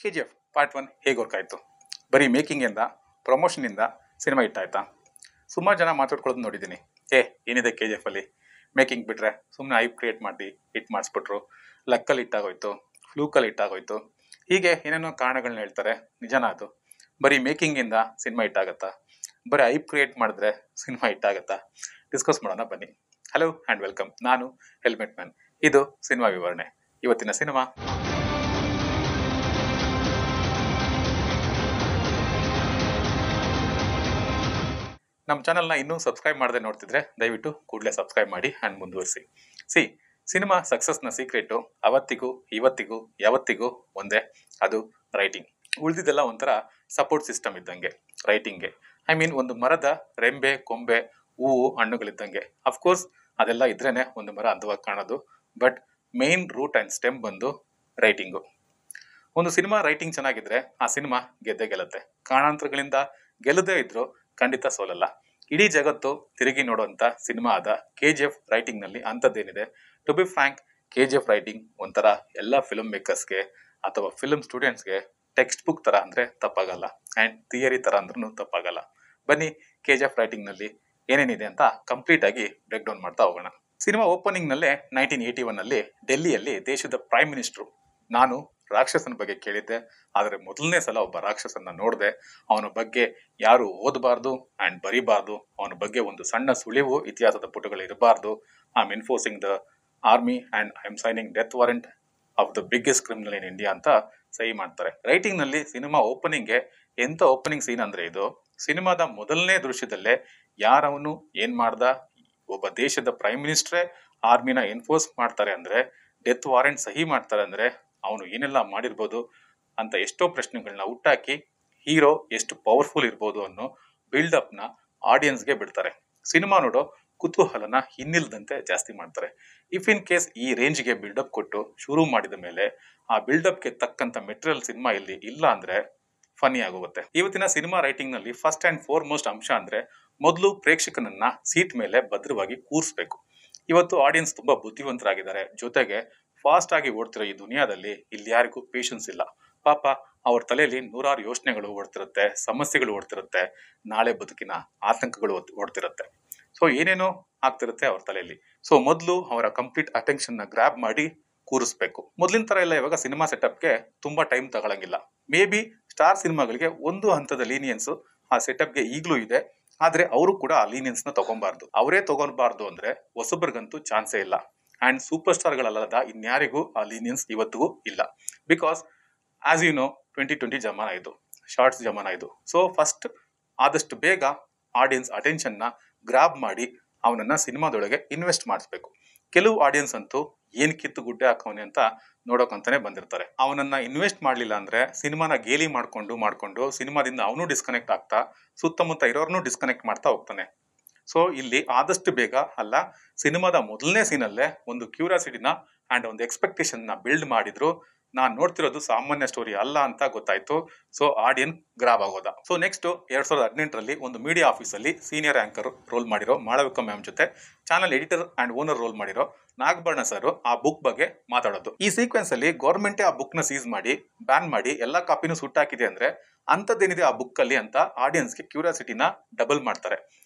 KGF part 1 ಹೇಗೆ work ಆಯಿತು? ಬರೀ ಮೇಕಿಂಗಿಂದ ಪ್ರಮೋಷನಿಂದ ಸಿನಿಮಾ ಹಿಟ್ ಆಯ್ತಾ? ಸುಮಾರು ಜನ ಮಾತಾಡ್ಕೊಳ್ಳೋದು ನೋಡಿದ್ದೀನಿ. ಏನಿದೆ KGF ಅಲ್ಲಿ, ಮೇಕಿಂಗ್ ಬಿಟ್ರೆ ಸುಮ್ಮನೆ ಐಪ್ ಕ್ರಿಯೇಟ್ ಮಾಡಿ ಹಿಟ್ ಮಾಡಿಸ್ಬಿಟ್ರು, ಲಕ್ಕಲ್ಲಿ ಹಿಟ್ಟಾಗೋಯ್ತು, ಫ್ಲೂಕಲ್ಲಿ ಹಿಟ್ಟಾಗೋಯ್ತು, ಹೀಗೆ ಏನೇನೋ ಕಾರಣಗಳನ್ನ ಹೇಳ್ತಾರೆ. ನಿಜನಾ ಅದು? ಬರೀ ಮೇಕಿಂಗಿಂದ ಸಿನಿಮಾ ಹಿಟ್ ಆಗುತ್ತಾ? ಬರೀ ಐಪ್ ಕ್ರಿಯೇಟ್ ಮಾಡಿದ್ರೆ ಸಿನಿಮಾ ಹಿಟ್ ಆಗುತ್ತಾ? ಡಿಸ್ಕಸ್ ಮಾಡೋಣ ಬನ್ನಿ. Hello and welcome. ನಾನು ಹೆಲ್ಮೆಟ್ ಮ್ಯಾನ್. ಇದು ಸಿನಿಮಾ ವಿವರಣೆ. ಇವತ್ತಿನ ಸಿನಿಮಾ ನಮ್ಮ ಚಾನಲ್ನ ಇನ್ನೂ ಸಬ್ಸ್ಕ್ರೈಬ್ ಮಾಡದೆ ನೋಡ್ತಿದ್ರೆ ದಯವಿಟ್ಟು ಕೂಡಲೇ ಸಬ್ಸ್ಕ್ರೈಬ್ ಮಾಡಿ ಆ್ಯಂಡ್ ಮುಂದುವರಿಸಿ. ಸಿನಿಮಾ ಸಕ್ಸಸ್ನ ಸೀಕ್ರೆಟು ಅವತ್ತಿಗೂ ಇವತ್ತಿಗೂ ಯಾವತ್ತಿಗೂ ಒಂದೇ, ಅದು ರೈಟಿಂಗ್. ಉಳಿದಿದ್ದೆಲ್ಲ ಒಂಥರ ಸಪೋರ್ಟ್ ಸಿಸ್ಟಮ್ ಇದ್ದಂಗೆ ರೈಟಿಂಗ್ಗೆ. ಒಂದು ಮರದ ರೆಂಬೆ, ಕೊಂಬೆ, ಹೂವು, ಹಣ್ಣುಗಳಿದ್ದಂಗೆ. ಅಫ್ಕೋರ್ಸ್ ಅದೆಲ್ಲ ಇದ್ರೇನೆ ಒಂದು ಮರ ಅಂದವಾಗಿ ಕಾಣೋದು. But main root and stem ಬಂದು ರೈಟಿಂಗು. ಒಂದು ಸಿನಿಮಾ ರೈಟಿಂಗ್ ಚೆನ್ನಾಗಿದ್ರೆ ಆ ಸಿನಿಮಾ ಗೆದ್ದೇ ಗೆಲ್ಲುತ್ತೆ. ಕಾರಣಾಂತರಗಳಿಂದ ಗೆಲ್ಲದೇ ಇದ್ರು ಖಂಡಿತ ಸೋಲಲ್ಲ. ಇಡೀ ಜಗತ್ತು ತಿರುಗಿ ನೋಡುವಂತ ಸಿನಿಮಾ ಆದ KGF ರೈಟಿಂಗ್ ನಲ್ಲಿ ಅಂಥದ್ದೇನಿದೆ. To be frank, KGF writing ಒಂಥರ ಎಲ್ಲ ಫಿಲ್ಮ್ ಮೇಕರ್ಸ್ಗೆ ಅಥವಾ ಫಿಲ್ಮ್ ಸ್ಟೂಡೆಂಟ್ಸ್ಗೆ ಟೆಕ್ಸ್ಟ್ ಬುಕ್ ತರ ಅಂದ್ರೆ ತಪ್ಪಾಗಲ್ಲ, ಅಂಡ್ ಥಿಯರಿ ತರ ಅಂದ್ರೂ ತಪ್ಪಾಗಲ್ಲ. ಬನ್ನಿ KGF ರೈಟಿಂಗ್ ನಲ್ಲಿ ಏನೇನಿದೆ ಅಂತ ಕಂಪ್ಲೀಟ್ ಆಗಿ ಬ್ರೇಕ್ ಡೌನ್ ಮಾಡ್ತಾ ಹೋಗೋಣ. ಸಿನಿಮಾ ಓಪನಿಂಗ್ ನಲ್ಲೇ 1981 ನಲ್ಲಿ ಡೆಲ್ಲಿಯಲ್ಲಿ ದೇಶದ ಪ್ರೈಮ್ ಮಿನಿಸ್ಟರ್ ನಾನು ರಾಕ್ಷಸನ ಬಗ್ಗೆ ಕೇಳಿದ್ದೆ, ಆದರೆ ಮೊದಲನೇ ಸಲ ಒಬ್ಬ ರಾಕ್ಷಸನ್ನ ನೋಡಿದೆ. ಅವನ ಬಗ್ಗೆ ಯಾರು ಓದಬಾರ್ದು ಅಂಡ್ ಬರೀಬಾರ್ದು, ಅವನ ಬಗ್ಗೆ ಒಂದು ಸಣ್ಣ ಸುಳಿವು ಇತಿಹಾಸದ ಪುಟಗಳು ಇರಬಾರ್ದು. I am enforcing the army and I am signing death warrant of the biggest criminal in India ಅಂತ ಸಹಿ ಮಾಡ್ತಾರೆ. ರೈಟಿಂಗ್ ನಲ್ಲಿ ಸಿನಿಮಾ ಓಪನಿಂಗ್ಗೆ ಎಂತ ಓಪನಿಂಗ್ ಸೀನ್ ಅಂದ್ರೆ ಇದು. ಸಿನಿಮಾದ ಮೊದಲನೇ ದೃಶ್ಯದಲ್ಲೇ ಯಾರವನು ಏನ್ ಮಾಡ್ದ, ಒಬ್ಬ ದೇಶದ ಪ್ರೈಮ್ ಮಿನಿಸ್ಟ್ರೇ ಆರ್ಮಿನ ಎನ್ಫೋರ್ಸ್ ಮಾಡ್ತಾರೆ ಅಂದ್ರೆ, ಡೆತ್ ವಾರೆಂಟ್ ಸಹಿ ಮಾಡ್ತಾರೆ ಅಂದ್ರೆ ಅವನು ಏನೆಲ್ಲ ಮಾಡಿರ್ಬೋದು ಅಂತ ಎಷ್ಟೋ ಪ್ರಶ್ನೆಗಳನ್ನ ಹುಟ್ಟಾಕಿ ಹೀರೋ ಎಷ್ಟು ಪವರ್ಫುಲ್ ಇರ್ಬೋದು ಅನ್ನೋ ಬಿಲ್ಡಪ್ ನ ಆಡಿಯನ್ಸ್ಗೆ ಬಿಡ್ತಾರೆ. ಸಿನಿಮಾ ನೋಡೋ ಕುತೂಹಲನ ಇನ್ನಿಲ್ದಂತೆ ಜಾಸ್ತಿ ಮಾಡ್ತಾರೆ. ಇಫ್ ಇನ್ ಕೇಸ್ ಈ ರೇಂಜ್ಗೆ ಬಿಲ್ಡಪ್ ಕೊಟ್ಟು ಶುರು ಮಾಡಿದ ಮೇಲೆ ಆ ಬಿಲ್ಡಪ್ಗೆ ತಕ್ಕಂತ ಮೆಟೀರಿಯಲ್ ಸಿನಿಮಾ ಇಲ್ಲಿ ಇಲ್ಲ ಅಂದ್ರೆ ಫನಿ ಆಗೋಗುತ್ತೆ. ಇವತ್ತಿನ ಸಿನಿಮಾ ರೈಟಿಂಗ್ ನಲ್ಲಿ ಫಸ್ಟ್ ಅಂಡ್ ಫಾರ್ಮೋಸ್ಟ್ ಅಂಶ ಅಂದ್ರೆ ಮೊದಲು ಪ್ರೇಕ್ಷಕನನ್ನ ಸೀಟ್ ಮೇಲೆ ಭದ್ರವಾಗಿ ಕೂರಿಸ್ಬೇಕು. ಇವತ್ತು ಆಡಿಯನ್ಸ್ ತುಂಬಾ ಬುದ್ಧಿವಂತರಾಗಿದ್ದಾರೆ. ಜೊತೆಗೆ ಫಾಸ್ಟ್ ಆಗಿ ಓಡ್ತಿರೋ ಈ ದುನಿಯಾದಲ್ಲಿ ಇಲ್ಲಿ ಯಾರಿಗೂ ಪೇಷನ್ಸ್ ಇಲ್ಲ. ಪಾಪ ಅವ್ರ ತಲೆಯಲ್ಲಿ ನೂರಾರು ಯೋಚನೆಗಳು ಓಡ್ತಿರುತ್ತೆ, ಸಮಸ್ಯೆಗಳು ಓಡ್ತಿರುತ್ತೆ, ನಾಳೆ ಬದುಕಿನ ಆತಂಕಗಳು ಓಡ್ತಿರುತ್ತೆ. ಸೊ ಏನೇನೋ ಆಗ್ತಿರುತ್ತೆ ಅವ್ರ ತಲೆಯಲ್ಲಿ. ಸೊ ಮೊದಲು ಅವರ ಕಂಪ್ಲೀಟ್ ಅಟೆನ್ಷನ್ ನ ಗ್ರಾಬ್ ಮಾಡಿ ಕೂರಿಸ್ಬೇಕು. ಮೊದಲಿನ ತರ ಎಲ್ಲ ಇವಾಗ ಸಿನಿಮಾ ಸೆಟಪ್ಗೆ ತುಂಬಾ ಟೈಮ್ ತಗೊಳಂಗಿಲ್ಲ. ಮೇ ಬಿ ಸ್ಟಾರ್ ಸಿನಿಮಾಗಳಿಗೆ ಒಂದು ಹಂತದ ಲೀನಿಯನ್ಸ್ ಆ ಸೆಟಪ್ಗೆ ಈಗಲೂ ಇದೆ. ಆದ್ರೆ ಅವರು ಕೂಡ ಆ ಲೀನಿಯನ್ಸ್ ನ ತಗೊಬಾರ್ದು. ಅವರೇ ತಗೊಬಾರ್ದು ಅಂದ್ರೆ ಹೊಸಬ್ರಿಗಂತೂ ಚಾನ್ಸೇ ಇಲ್ಲ. ಅಂಡ್ ಸೂಪರ್ ಸ್ಟಾರ್ ಗಳಲ್ಲದ ಇನ್ಯಾರಿಗೂ ಆ ಲೀನಿಯನ್ಸ್ ಇವತ್ತಿಗೂ ಇಲ್ಲ. ಬಿಕಾಸ್ ಆಸ್ ಯು ನೋ 2020 ಜಮಾನ ಇದು, ಶಾರ್ಟ್ಸ್ ಜಮಾನ ಇದು. ಸೊ ಫಸ್ಟ್ ಆದಷ್ಟು ಬೇಗ ಆಡಿಯನ್ಸ್ ಅಟೆನ್ಷನ್ ನ ಗ್ರಾಬ್ ಮಾಡಿ ಅವನನ್ನ ಸಿನಿಮಾದೊಳಗೆ ಇನ್ವೆಸ್ಟ್ ಮಾಡಿಸ್ಬೇಕು. ಕೆಲವು ಆಡಿಯನ್ಸ್ ಅಂತೂ ಏನ್ ಕಿತ್ತು ಗುಡ್ಡೆ ಹಾಕವನೆ ಅಂತ ನೋಡೋಕಂತಾನೆ ಬಂದಿರ್ತಾರೆ. ಅವನನ್ನ ಇನ್ವೆಸ್ಟ್ ಮಾಡ್ಲಿಲ್ಲ ಅಂದ್ರೆ ಸಿನಿಮಾನ ಗೇಲಿ ಮಾಡ್ಕೊಂಡು ಸಿನಿಮಾದಿಂದ ಅವನು ಡಿಸ್ಕನೆಕ್ಟ್ ಆಗ್ತಾ ಸುತ್ತಮುತ್ತ ಇರೋರ್ನು ಡಿಸ್ಕನೆಕ್ಟ್ ಮಾಡ್ತಾ ಹೋಗ್ತಾನೆ. ಸೊ ಇಲ್ಲಿ ಆದಷ್ಟು ಬೇಗ ಅಲ್ಲ, ಸಿನಿಮಾದ ಮೊದಲನೇ ಸೀನಲ್ಲೇ ಒಂದು ಕ್ಯೂರಿಯಾಸಿಟಿನ ಅಂಡ್ ಒಂದು ಎಕ್ಸ್ಪೆಕ್ಟೇಷನ್ ನ ಬಿಲ್ಡ್ ಮಾಡಿದ್ರು. ನಾನ್ ನೋಡ್ತಿರೋದು ಸಾಮಾನ್ಯ ಸ್ಟೋರಿ ಅಲ್ಲ ಅಂತ ಗೊತ್ತಾಯ್ತು. ಸೊ ಆಡಿಯನ್ ಗ್ರಾಬ್ ಆಗೋದ. ಸೊ ನೆಕ್ಸ್ಟ್ 2018ರಲ್ಲಿ ಒಂದು ಮೀಡಿಯಾ ಆಫೀಸ್ ಅಲ್ಲಿ ಸೀನಿಯರ್ ಆಂಕರ್ ರೋಲ್ ಮಾಡಿರೋ ಮಾಳವಿಕಾ ಮ್ಯಾಮ್ ಜೊತೆ channel editor and owner role ಮಾಡಿರೋ ನಾಗಭರಣ ಸರ್ ಆ ಬುಕ್ ಬಗ್ಗೆ ಮಾತಾಡೋದು. ಈ ಸೀಕ್ವೆನ್ಸ್ ಅಲ್ಲಿ ಗೌರ್ಮೆಂಟ್ ಆ ಬುಕ್ ನ ಸೀಸ್ ಮಾಡಿ ಬ್ಯಾನ್ ಮಾಡಿ ಎಲ್ಲಾ ಕಾಪಿನೂ ಸುಟ್ಟಾಕಿದೆ ಅಂದ್ರೆ ಅಂತದ್ದೇನಿದೆ ಆ ಬುಕ್ ಅಲ್ಲಿ ಅಂತ ಆಡಿಯನ್ಸ್ಗೆ ಕ್ಯೂರಿಯಾಸಿಟಿನ ಡಬಲ್ ಮಾಡ್ತಾರೆ.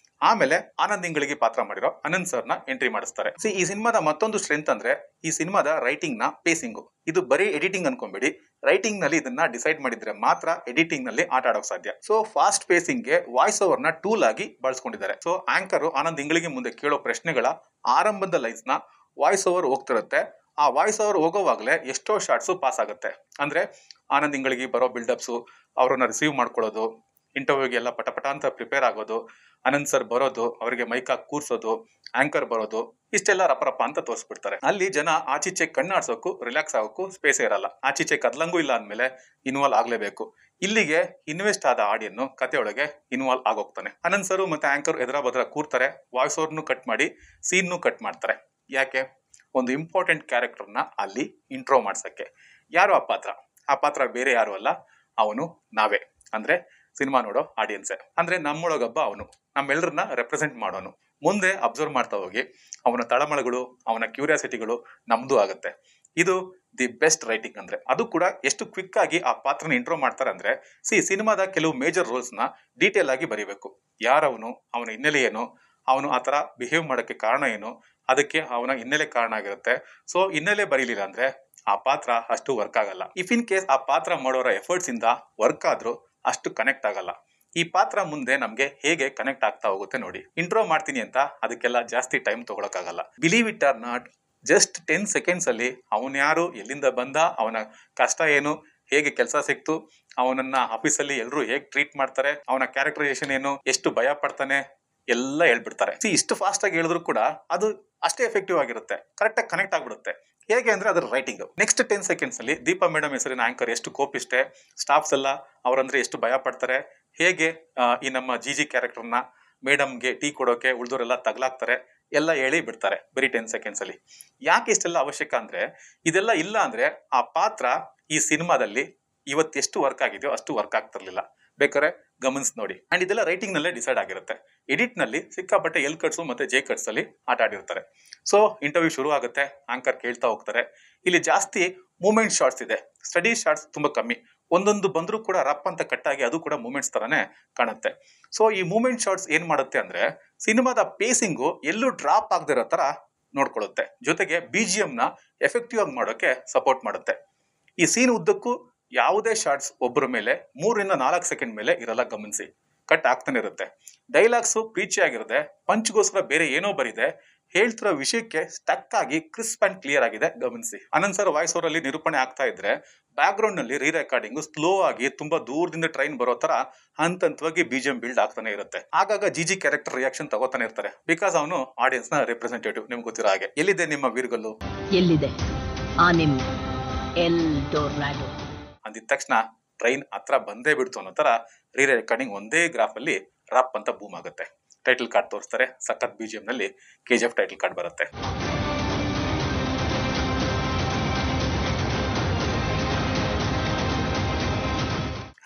ಆಮೇಲೆ ಆನಂದ್ ಇಂಗಳಿಗೆ ಪಾತ್ರ ಮಾಡಿರೋ ಅನಂತ್ ಸರ್ ನ ಎಂಟ್ರಿ ಮಾಡಿಸ್ತಾರೆ. ಈ ಸಿನಿಮಾದ ಮತ್ತೊಂದು ಸ್ಟ್ರೆಂತ್ ಅಂದ್ರೆ ಈ ಸಿನಿಮಾದ ರೈಟಿಂಗ್ ನ ಪೇಸಿಂಗ್. ಇದು ಬರೀ ಎಡಿಟಿಂಗ್ ಅನ್ಕೊಂಬೇಡಿ, ರೈಟಿಂಗ್ ನಲ್ಲಿ ಇದನ್ನ ಡಿಸೈಡ್ ಮಾಡಿದ್ರೆ ಮಾತ್ರ ಎಡಿಟಿಂಗ್ ನಲ್ಲಿ ಆಟ ಆಡೋಕ್ ಸಾಧ್ಯ. ಸೊ ಫಾಸ್ಟ್ ಪೇಸಿಂಗ್ ಗೆ ವಾಯ್ಸ್ ಓವರ್ ನ ಟೂಲ್ ಆಗಿ ಬಳಸ್ಕೊಂಡಿದ್ದಾರೆ. ಸೊ ಆಂಕರ್ ಆನಂದ್ ಇಂಗಳಿಗೆ ಮುಂದೆ ಕೇಳೋ ಪ್ರಶ್ನೆಗಳ ಆರಂಭದ ಲೈನ್ಸ್ ನ ವಾಯ್ಸ್ ಓವರ್ ಹೋಗ್ತಿರುತ್ತೆ. ಆ ವಾಯ್ಸ್ ಓವರ್ ಹೋಗೋವಾಗ್ಲೇ ಎಷ್ಟೋ ಶಾರ್ಟ್ಸ್ ಪಾಸ್ ಆಗುತ್ತೆ. ಅಂದ್ರೆ ಆನಂದ್ ಇಂಗಳಿಗೆ ಬರೋ ಬಿಲ್ಡಪ್ಸ್, ಅವರನ್ನ ರಿಸೀವ್ ಮಾಡ್ಕೊಳ್ಳೋದು, ಇಂಟರ್ವ್ಯೂಗೆ ಎಲ್ಲ ಪಟಪಟ ಅಂತ ಪ್ರಿಪೇರ್ ಆಗೋದು, ಅನಂತ್ ಸರ್ ಬರೋದು, ಅವರಿಗೆ ಮೈಕ್ ಹಾಕಿ ಕೂರ್ಸೋದು, ಆಂಕರ್ ಬರೋದು, ಇಷ್ಟೆಲ್ಲ ರಪರಪ್ಪ ಅಂತ ತೋರಿಸ್ಬಿಡ್ತಾರೆ. ಅಲ್ಲಿ ಜನ ಆಚೀಚೆ ಕಣ್ಣಾಡ್ಸೋಕು ರಿಲ್ಯಾಕ್ಸ್ ಆಗೋಕು ಸ್ಪೇಸ್ ಇರಲ್ಲ. ಆಚೀಚೆ ಕದ್ಲಂಗೂ ಇಲ್ಲ ಅಂದ್ಮೇಲೆ ಇನ್ವಾಲ್ವ್ ಆಗ್ಲೇಬೇಕು. ಇಲ್ಲಿಗೆ ಇನ್ವೆಸ್ಟ್ ಆದ ಆಡಿಯನ್ ಕಥೆಯೊಳಗೆ ಇನ್ವಾಲ್ವ್ ಆಗೋಗ್ತಾನೆ. ಅನಂತ್ ಸರ್ ಮತ್ತೆ ಆಂಕರ್ ಎದುರ ಬದ್ರ ಕೂರ್ತಾರೆ. ವಾಯ್ಸ್ ಓವರ್ನು ಕಟ್ ಮಾಡಿ ಸೀನ್ನು ಕಟ್ ಮಾಡ್ತಾರೆ. ಯಾಕೆ? ಒಂದು ಇಂಪಾರ್ಟೆಂಟ್ ಕ್ಯಾರೆಕ್ಟರ್ನ ಅಲ್ಲಿ ಇಂಟ್ರೋ ಮಾಡ್ಸಕ್ಕೆ. ಯಾರು ಆ ಪಾತ್ರ? ಆ ಪಾತ್ರ ಬೇರೆ ಯಾರು ಅಲ್ಲ, ಅವನು ನಾವೇ. ಅಂದ್ರೆ ಸಿನಿಮಾ ನೋಡೋ ಆಡಿಯನ್ಸೇ. ಅಂದ್ರೆ ನಮ್ಮೊಳಗೊಬ್ಬ ಅವನು, ನಮ್ಮೆಲ್ಲರನ್ನ ರೆಪ್ರೆಸೆಂಟ್ ಮಾಡೋನು. ಮುಂದೆ ಅಬ್ಸರ್ವ್ ಮಾಡ್ತಾ ಹೋಗಿ ಅವನ ತಳಮಳಗಳು, ಅವನ ಕ್ಯೂರಿಯಾಸಿಟಿಗಳು ನಮ್ದು ಆಗುತ್ತೆ. ಇದು ದಿ ಬೆಸ್ಟ್ ರೈಟಿಂಗ್ ಅಂದ್ರೆ. ಅದು ಕೂಡ ಎಷ್ಟು ಕ್ವಿಕ್ ಆಗಿ ಆ ಪಾತ್ರನ ಇಂಟ್ರೋ ಮಾಡ್ತಾರೆ ಅಂದ್ರೆ, ಸಿನಿಮಾದ ಕೆಲವು ಮೇಜರ್ ರೋಲ್ಸ್ ನ ಡೀಟೇಲ್ ಆಗಿ ಬರೀಬೇಕು. ಯಾರವನು, ಅವನ ಹಿನ್ನೆಲೆ ಏನು, ಅವನು ಆ ತರ ಬಿಹೇವ್ ಮಾಡಕ್ಕೆ ಕಾರಣ ಏನು, ಅದಕ್ಕೆ ಅವನ ಹಿನ್ನೆಲೆ ಕಾರಣ ಆಗಿರುತ್ತೆ. ಸೊ ಹಿನ್ನೆಲೆ ಬರೀಲಿಲ್ಲ ಅಂದ್ರೆ ಆ ಪಾತ್ರ ಅಷ್ಟು ವರ್ಕ್ ಆಗಲ್ಲ. ಇಫ್ ಇನ್ ಕೇಸ್ ಆ ಪಾತ್ರ ಮಾಡೋರ ಎಫರ್ಟ್ಸ್ ಇಂದ ವರ್ಕ್ ಆದ್ರೂ ಅಷ್ಟು ಕನೆಕ್ಟ್ ಆಗಲ್ಲ. ಈ ಪಾತ್ರ ಮುಂದೆ ನಮ್ಗೆ ಹೇಗೆ ಕನೆಕ್ಟ್ ಆಗ್ತಾ ಹೋಗುತ್ತೆ ನೋಡಿ. ಇಂಟ್ರೋ ಮಾಡ್ತೀನಿ ಅಂತ ಅದಕ್ಕೆಲ್ಲ ಜಾಸ್ತಿ ಟೈಮ್ ತಗೊಳಕ್ಕಾಗಲ್ಲ. Believe it or not, just 10 seconds ಅಲ್ಲಿ ಅವನ್ ಯಾರು, ಎಲ್ಲಿಂದ ಬಂದ, ಅವನ ಕಷ್ಟ ಏನು, ಹೇಗೆ ಕೆಲಸ ಸಿಕ್ತು, ಅವನನ್ನ ಆಫೀಸಲ್ಲಿ ಎಲ್ಲರೂ ಹೇಗೆ ಟ್ರೀಟ್ ಮಾಡ್ತಾರೆ, ಅವನ ಕ್ಯಾರೆಕ್ಟರೈಸೇಷನ್ ಏನು, ಎಷ್ಟು ಭಯ ಪಡ್ತಾನೆ, ಎಲ್ಲ ಹೇಳ್ಬಿಡ್ತಾರೆ. ಇಷ್ಟು ಫಾಸ್ಟ್ ಆಗಿ ಹೇಳಿದ್ರು ಕೂಡ ಅದು ಅಷ್ಟೇ ಎಫೆಕ್ಟಿವ್ ಆಗಿರುತ್ತೆ, ಕರೆಕ್ಟ್ ಆಗಿ ಕನೆಕ್ಟ್ ಆಗ್ಬಿಡುತ್ತೆ. ಹೇಗೆ ಅಂದ್ರೆ ಅದರ ರೈಟಿಂಗ್. ನೆಕ್ಸ್ಟ್ 10 ಸೆಕೆಂಡ್ಸ್ ಅಲ್ಲಿ ದೀಪಾ ಮೇಡಮ್ ಹೆಸರಿನ ಆಂಕರ್ ಎಷ್ಟು ಕೋಪಿಷ್ಟೆ, ಸ್ಟಾಫ್ಸ್ ಎಲ್ಲ ಅವರಂದ್ರೆ ಎಷ್ಟು ಭಯ ಪಡ್ತಾರೆ, ಹೇಗೆ ಈ ನಮ್ಮ ಜಿಜಿ ಕ್ಯಾರೆಕ್ಟರ್ನ ಮೇಡಮ್ಗೆ ಟೀ ಕೊಡೋಕೆ ಉಳಿದವರೆಲ್ಲ ತಗಲಾಕ್ತಾರೆ, ಎಲ್ಲ ಹೇಳಿ ಬಿಡ್ತಾರೆ ಬರೀ 10 ಸೆಕೆಂಡ್ಸ್ ಅಲ್ಲಿ. ಯಾಕೆ ಇಷ್ಟೆಲ್ಲ ಅವಶ್ಯಕ ಅಂದ್ರೆ, ಇದೆಲ್ಲ ಇಲ್ಲ ಅಂದ್ರೆ ಆ ಪಾತ್ರ ಈ ಸಿನಿಮಾದಲ್ಲಿ ಇವತ್ತೆಷ್ಟು ವರ್ಕ್ ಆಗಿದೆಯೋ ಅಷ್ಟು ವರ್ಕ್ ಆಗ್ತಿರ್ಲಿಲ್ಲ. ಬೇಕಾದ್ರೆ ಗಮನಿಸ್ ನೋಡಿ. ಅಂಡ್ ಇದೆಲ್ಲ ರೈಟಿಂಗ್ ನಲ್ಲೇ ಡಿಸೈಡ್ ಆಗಿರುತ್ತೆ. ಎಡಿಟ್ ನಲ್ಲಿ ಸಿಕ್ಕಾಪಟ್ಟೆ ಎಲ್ ಕಟ್ಸ್ ಮತ್ತೆ ಜೆ ಕಟ್ಸ್ ಅಲ್ಲಿ ಆಟ ಆಡಿರ್ತಾರೆ. ಸೊ ಇಂಟರ್ವ್ಯೂ ಶುರು ಆಗುತ್ತೆ, ಆಂಕರ್ ಕೇಳ್ತಾ ಹೋಗ್ತಾರೆ. ಇಲ್ಲಿ ಜಾಸ್ತಿ ಮೂಮೆಂಟ್ ಶಾರ್ಟ್ಸ್ ಇದೆ, ಸ್ಟಡಿ ಶಾರ್ಟ್ಸ್ ತುಂಬಾ ಕಮ್ಮಿ. ಒಂದೊಂದು ಬಂದ್ರೂ ಕೂಡ ರಪ್ ಅಂತ ಕಟ್ಟಾಗಿ ಅದು ಕೂಡ ಮೂಮೆಂಟ್ಸ್ ತರಾನೇ ಕಾಣುತ್ತೆ. ಸೊ ಈ ಮೂಮೆಂಟ್ ಶಾರ್ಟ್ಸ್ ಏನ್ ಮಾಡುತ್ತೆ ಅಂದ್ರೆ, ಸಿನಿಮಾದ ಪೇಸಿಂಗು ಎಲ್ಲೂ ಡ್ರಾಪ್ ಆಗದಿರೋ ತರ ನೋಡ್ಕೊಳ್ಳುತ್ತೆ. ಜೊತೆಗೆ BGM ನ ಎಫೆಕ್ಟಿವ್ ಆಗಿ ಮಾಡೋಕೆ ಸಪೋರ್ಟ್ ಮಾಡುತ್ತೆ. ಈ ಸೀನ್ ಉದ್ದಕ್ಕೂ ಯಾವುದೇ ಶಾರ್ಟ್ಸ್ ಒಬ್ಬರ ಮೇಲೆ 3 ರಿಂದ 4 ಸೆಕೆಂಡ್ ಮೇಲೆ ಇರಲ್ಲ, ಗಮನಿಸಿ. ಕಟ್ ಆಗ್ತಾನೆ ಇರುತ್ತೆ. ಡೈಲಾಗ್ಸು ಪ್ರೀಚಿ ಆಗಿರುತ್ತೆ, ಪಂಚ್ಗೋಸ್ಕರ ಬೇರೆ ಏನೋ ಬರಿದೆ, ಹೇಳ್ತಿರೋ ವಿಷಯಕ್ಕೆ ಸ್ಟಕ್ ಆಗಿ ಕ್ರಿಸ್ಪ್ ಅಂಡ್ ಕ್ಲಿಯರ್ ಆಗಿದೆ, ಗಮನಿಸಿ. ಅನಂತ್ ಸರ್ ವಾಯ್ಸ್ ಓವರ್ ಅಲ್ಲಿ ನಿರೂಪಣೆ ಆಗ್ತಾ ಇದ್ರೆ ಬ್ಯಾಕ್ ಗ್ರೌಂಡ್ ನಲ್ಲಿ ರೀ ರೆಕಾರ್ಡಿಂಗ್ ಸ್ಲೋ ಆಗಿ ತುಂಬಾ ದೂರದಿಂದ ಟ್ರೈನ್ ಬರೋ ತರ ಹಂತವಾಗಿ BGM ಬಿಲ್ಡ್ ಆಗ್ತಾನೆ ಇರುತ್ತೆ. ಆಗಾಗ ಜಿಜಿ ಕ್ಯಾರೆಕ್ಟರ್ ರಿಯಾಕ್ಷನ್ ತಗೋತಾನೆ ಇರ್ತಾರೆ, ಬಿಕಾಸ್ ಅವನು ಆಡಿಯನ್ಸ್ ನ ರೆಪ್ರೆಸೆಂಟೇಟಿವ್. ನಿಮ್ಗೆ ಗೊತ್ತಿರೋ ಹಾಗೆ. ಎಲ್ಲಿದೆ ನಿಮ್ಮ ವೀರ್ಗಲ್ಲು, ಎಲ್ಲಿದೆ ಆ ನಿಮ್ ಎಲ್ ಡೋರ್ನಾಡೋ ಅಂದಿದ ತಕ್ಷಣ ಟ್ರೈನ್ ಹತ್ರ ಬಂದೇ ಬಿಡ್ತು ಅನ್ನೋ ತರ ರೀ ರೆಕಾರ್ಡಿಂಗ್ ಒಂದೇ ಗ್ರಾಫ್ ಅಲ್ಲಿ ರಪ್ ಅಂತ ಬೂಮ್ ಆಗುತ್ತೆ. ಟೈಟಲ್ ಕಾರ್ಡ್ ತೋರಿಸ್ತಾರೆ, ಸಖತ್ BGM ನಲ್ಲಿ KGF ಟೈಟಲ್ ಕಾರ್ಡ್ ಬರುತ್ತೆ.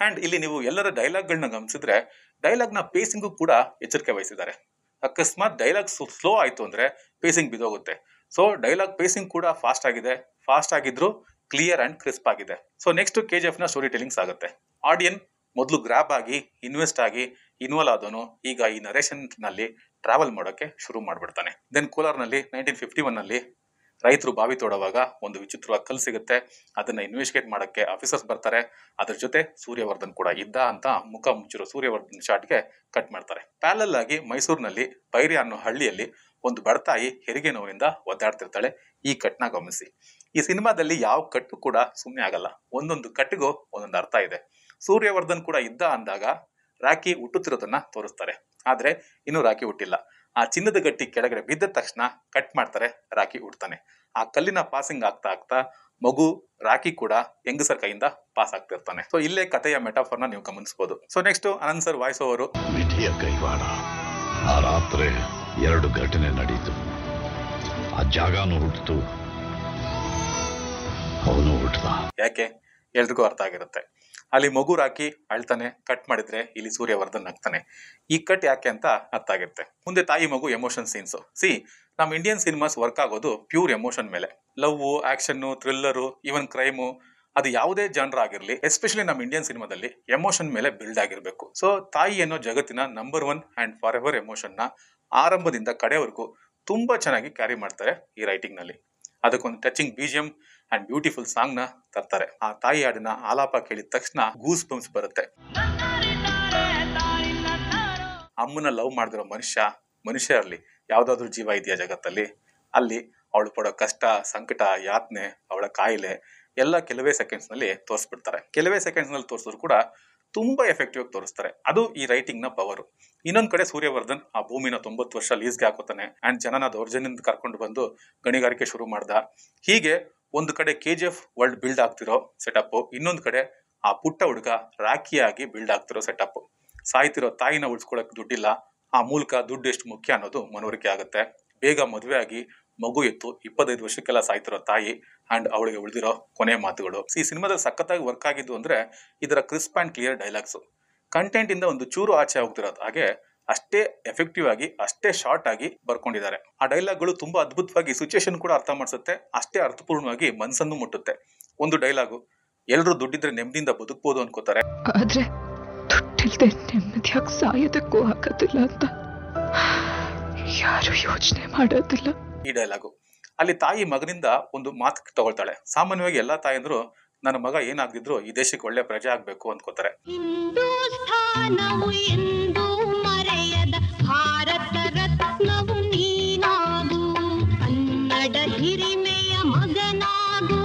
ಅಂಡ್ ಇಲ್ಲಿ ನೀವು ಎಲ್ಲರ ಡೈಲಾಗ್ಗಳನ್ನ ಗಮನಿಸಿದ್ರೆ ಡೈಲಾಗ್ ನ ಪೇಸಿಂಗು ಕೂಡ ಎಚ್ಚರಿಕೆ ವಹಿಸಿದ್ದಾರೆ. ಅಕಸ್ಮಾತ್ ಡೈಲಾಗ್ ಸ್ಲೋ ಆಯ್ತು ಅಂದ್ರೆ ಪೇಸಿಂಗ್ ಬಿದೋಗುತ್ತೆ. ಸೊ ಡೈಲಾಗ್ ಪೇಸಿಂಗ್ ಕೂಡ ಫಾಸ್ಟ್ ಆಗಿದೆ, ಫಾಸ್ಟ್ ಆಗಿದ್ರು ಕ್ಲಿಯರ್ ಅಂಡ್ ಕ್ರಿಸ್ಪ್ ಆಗಿದೆ. ಸೊ ನೆಕ್ಸ್ಟ್ KGF ನ ಸ್ಟೋರಿ ಟೆಲಿಂಗ್ಸ್ ಆಗುತ್ತೆ. ಆಡಿಯನ್ ಮೊದಲು ಗ್ರಾಬ್ ಆಗಿ ಇನ್ವೆಸ್ಟ್ ಆಗಿ ಇನ್ವಾಲ್ವ್ ಆದವನು ಈಗ ಈ ನರೇಷನ್ ನಲ್ಲಿ ಟ್ರಾವೆಲ್ ಮಾಡೋಕೆ ಶುರು ಮಾಡ್ಬಿಡ್ತಾನೆ. ದೆನ್ ಕೋಲಾರ್ನಲ್ಲಿ 1951 ನಲ್ಲಿ ರೈತರು ಬಾವಿ ತೋಡುವಾಗ ಒಂದು ವಿಚಿತ್ರವಾಗಿ ಕಲ್ಲು ಸಿಗುತ್ತೆ. ಅದನ್ನ ಇನ್ವೆಸ್ಟಿಗೇಟ್ ಮಾಡಕ್ಕೆ ಆಫೀಸರ್ಸ್ ಬರ್ತಾರೆ. ಅದ್ರ ಜೊತೆ ಸೂರ್ಯವರ್ಧನ್ ಕೂಡ ಇದ್ದ ಅಂತ ಮುಖ ಮುಚ್ಚಿರೋ ಸೂರ್ಯವರ್ಧನ್ ಶಾಟ್ಗೆ ಕಟ್ ಮಾಡ್ತಾರೆ. ಪ್ಯಾರಲಲ್ ಆಗಿ ಮೈಸೂರಿನಲ್ಲಿ ಬೈರಿ ಅನ್ನೋ ಹಳ್ಳಿಯಲ್ಲಿ ಒಂದು ಬಡತಾಯಿ ಹೆರಿಗೆ ನೋವಿನಿಂದ ಒದ್ದಾಡ್ತಿರ್ತಾಳೆ. ಈ ಕಟ್ನ ಗಮನಿಸಿ. ಈ ಸಿನಿಮಾದಲ್ಲಿ ಯಾವ ಕಟ್ಟು ಕೂಡ ಸುಮ್ಮನೆ ಆಗಲ್ಲ, ಒಂದೊಂದು ಕಟ್ಟಿಗೂ ಒಂದೊಂದು ಅರ್ಥ ಇದೆ. ಸೂರ್ಯವರ್ಧನ್ ಕೂಡ ಇದ್ದ ಅಂದಾಗ ರಾಖಿ ಹುಟ್ಟುತ್ತಿರೋದನ್ನ ತೋರಿಸ್ತಾರೆ, ಆದ್ರೆ ಇನ್ನು ರಾಖಿ ಹುಟ್ಟಿಲ್ಲ. ಆ ಚಿನ್ನದ ಗಟ್ಟಿ ಕೆಳಗಡೆ ಬಿದ್ದ ತಕ್ಷಣ ಕಟ್ ಮಾಡ್ತಾರೆ, ರಾಖಿ ಹುಡ್ತಾನೆ. ಆ ಕಲ್ಲಿನ ಪಾಸಿಂಗ್ ಆಗ್ತಾ ಆಗ್ತಾ ಮಗು ರಾಖಿ ಕೂಡ ಹೆಂಗಸರ ಕೈಯಿಂದ ಪಾಸ್ ಆಗ್ತಿರ್ತಾನೆ. ಸೊ ಇಲ್ಲೇ ಕಥೆಯ ಮೆಟಾಫರ್ನ ನೀವು ಗಮನಿಸಬಹುದು. So next Anant sir voice over. ವಿಧಿಯ ಕೈವಾಡ. ಆ ರಾತ್ರಿ 2 ಘಟನೆ ನಡೀತು. ಆ ಜಾಗನೂ ಹುಟ್ಟಿತು, ಅವನು ಹುಟ್ಟದ. ಯಾಕೆ ಎಲ್ರಿಗೂ ಅರ್ಥ ಆಗಿರುತ್ತೆ. ಅಲ್ಲಿ ಮಗು ರಾಕಿ ಅಳ್ತಾನೆ, ಕಟ್ ಮಾಡಿದ್ರೆ ಇಲ್ಲಿ ಸೂರ್ಯವರ್ಧನ್ ಆಗ್ತಾನೆ. ಈ ಕಟ್ ಯಾಕೆ ಅಂತ ಅರ್ಥ ಆಗಿರುತ್ತೆ. ಮುಂದೆ ತಾಯಿ ಮಗು ಎಮೋಷನ್ ಸೀನ್ಸ್. ನಮ್ಮ ಇಂಡಿಯನ್ ಸಿನಿಮಾಸ್ ವರ್ಕ್ ಆಗೋದು ಪ್ಯೂರ್ ಎಮೋಷನ್ ಮೇಲೆ. Love, action, thriller, even crime, ಅದು ಯಾವುದೇ ಜಾನ್ರ್ ಆಗಿರ್ಲಿ, ಎಸ್ಪೆಷಲಿ ನಮ್ಮ ಇಂಡಿಯನ್ ಸಿನಿಮಾದಲ್ಲಿ ಎಮೋಷನ್ ಮೇಲೆ ಬಿಲ್ಡ್ ಆಗಿರ್ಬೇಕು. ಸೊ ತಾಯಿ ಅನ್ನೋ ಜಗತ್ತಿನ number 1 and for ever emotion ನ ಆರಂಭದಿಂದ ಕಡೆವರೆಗೂ ತುಂಬಾ ಚೆನ್ನಾಗಿ ಕ್ಯಾರಿ ಮಾಡ್ತಾರೆ ಈ ರೈಟಿಂಗ್ ನಲ್ಲಿ. ಅದಕ್ಕೊಂದು touching BGM and beautiful song ನ ತರ್ತಾರೆ. ಆ ತಾಯಿ ಹಾಡಿನ ಆಲಾಪ ಕೇಳಿದ ತಕ್ಷಣ ಗೂಸ್ ಬಂಪ್ಸ್ ಬರುತ್ತೆ. ಅಮ್ಮನ ಲವ್ ಮಾಡಿದಿರೋ ಮನುಷ್ಯ ಇರಲಿ, ಯಾವ್ದಾದ್ರು ಜೀವ ಇದೆಯಾ ಜಗತ್ತಲ್ಲಿ, ಅಲ್ಲಿ ಅವಳು ಪಡೋ ಕಷ್ಟ, ಸಂಕಟ, ಯಾತನೆ, ಅವಳ ಕಾಯಿಲೆ ಎಲ್ಲ ಕೆಲವೇ ಸೆಕೆಂಡ್ಸ್ ನಲ್ಲಿ ತೋರಿಸ್ಬಿಡ್ತಾರೆ. ಕೆಲವೇ ಸೆಕೆಂಡ್ಸ್ ನಲ್ಲಿ ತೋರಿಸಿದ್ರು ಕೂಡ ತುಂಬಾ ಎಫೆಕ್ಟಿವ್ ಆಗಿ ತೋರಿಸ್ತಾರೆ. ಅದು ಈ ರೈಟಿಂಗ್ ನ ಪವರ್. ಇನ್ನೊಂದ್ ಕಡೆ ಸೂರ್ಯವರ್ಧನ್ ಆ ಭೂಮಿನ 90 ವರ್ಷ ಲೀಸ್ಗೆ ಹಾಕೋತಾನೆ ಅಂಡ್ ಜನನ ದೌರ್ಜನ್ಯದಿಂದ ಕರ್ಕೊಂಡು ಬಂದು ಗಣಿಗಾರಿಕೆ ಶುರು ಮಾಡ್ದ. ಹೀಗೆ ಒಂದು ಕಡೆ KGF ವರ್ಲ್ಡ್ ಬಿಲ್ಡ್ ಆಗ್ತಿರೋ ಸೆಟಪ್, ಇನ್ನೊಂದು ಕಡೆ ಆ ಪುಟ್ಟ ಹುಡುಗ ರಾಖಿಯಾಗಿ ಬಿಲ್ಡ್ ಆಗ್ತಿರೋ ಸೆಟಪ್. ಸಾಯ್ತಿರೋ ತಾಯಿನ ಉಳಿಸ್ಕೊಳಕ್ ದುಡ್ಡಿಲ್ಲ, ಆ ಮೂಲಕ ದುಡ್ಡು ಎಷ್ಟು ಮುಖ್ಯ ಅನ್ನೋದು ಮನವರಿಕೆ ಆಗುತ್ತೆ. ಬೇಗ ಮದುವೆ ಆಗಿ ಮಗು ಎತ್ತು 25 ವರ್ಷಕ್ಕೆಲ್ಲ ಸಾಯ್ತಿರೋ ತಾಯಿ ಅಂಡ್ ಅವಳಿಗೆ ಉಳಿದಿರೋ ಕೊನೆ ಮಾತುಗಳು. ಈ ಸಿನಿಮಾದಲ್ಲಿ ಸಖತ್ತಾಗಿ ವರ್ಕ್ ಆಗಿದ್ದು ಅಂದ್ರೆ ಇದರ crisp and clear dialogues. Content ಇಂದ ಒಂದು ಚೂರು ಆಚೆ ಹೋಗ್ತಿರೋದು. ಹಾಗೆ ಅಷ್ಟೇ ಎಫೆಕ್ಟಿವ್ ಆಗಿ, ಅಷ್ಟೇ ಶಾರ್ಟ್ ಆಗಿ ಬರ್ಕೊಂಡಿದ್ದಾರೆ. ಆ ಡೈಲಾಗ್ಗಳು ತುಂಬಾ ಅದ್ಭುತವಾಗಿ ಸಿಚುಯೇಷನ್ ಕೂಡ ಅರ್ಥ ಮಾಡಿಸುತ್ತೆ, ಅಷ್ಟೇ ಅರ್ಥಪೂರ್ಣವಾಗಿ ಮನಸ್ಸನ್ನು ಮುಟ್ಟುತ್ತೆ. ಒಂದು ಡೈಲಾಗು, ಎಲ್ಲರೂ ದುಡ್ಡಿದ್ರೆ ನೆಮ್ಮದಿಯಿಂದ ಬದುಕಬಹುದು ಅನ್ಕೋತಾರೆ, ಆದ್ರೆ ದುಡ್ಡಿಲ್ದೆ ನೆಮ್ಮದಿಯಾಗಿ ಸಾಯೋದಕ್ಕೂ ಆಗೋದಿಲ್ಲ ಅಂತ ಯಾರು ಯೋಚನೆ ಮಾಡೋದಿಲ್ಲ. ಈ ಡೈಲಾಗು ಅಲ್ಲಿ ತಾಯಿ ಮಗನಿಂದ ಒಂದು ಮಾತು ತಗೊಳ್ತಾಳೆ. ಸಾಮಾನ್ಯವಾಗಿ ಎಲ್ಲಾ ತಾಯಂದ್ರು ನನ್ನ ಮಗ ಏನಾಗ್ದಿದ್ರು ಈ ದೇಶಕ್ಕೆ ಒಳ್ಳೆ ಪ್ರಜೆ ಆಗ್ಬೇಕು ಅನ್ಕೋತಾರೆ. ಹಿಂದೂಸ್ಥಾನವು ಎಂದು ಮರೆಯದ ಭಾರತ ರತ್ನವು ನೀನಾಗು, ಕನ್ನಡ ಹಿರಿಮೆಯ ಮಗನಾಗು,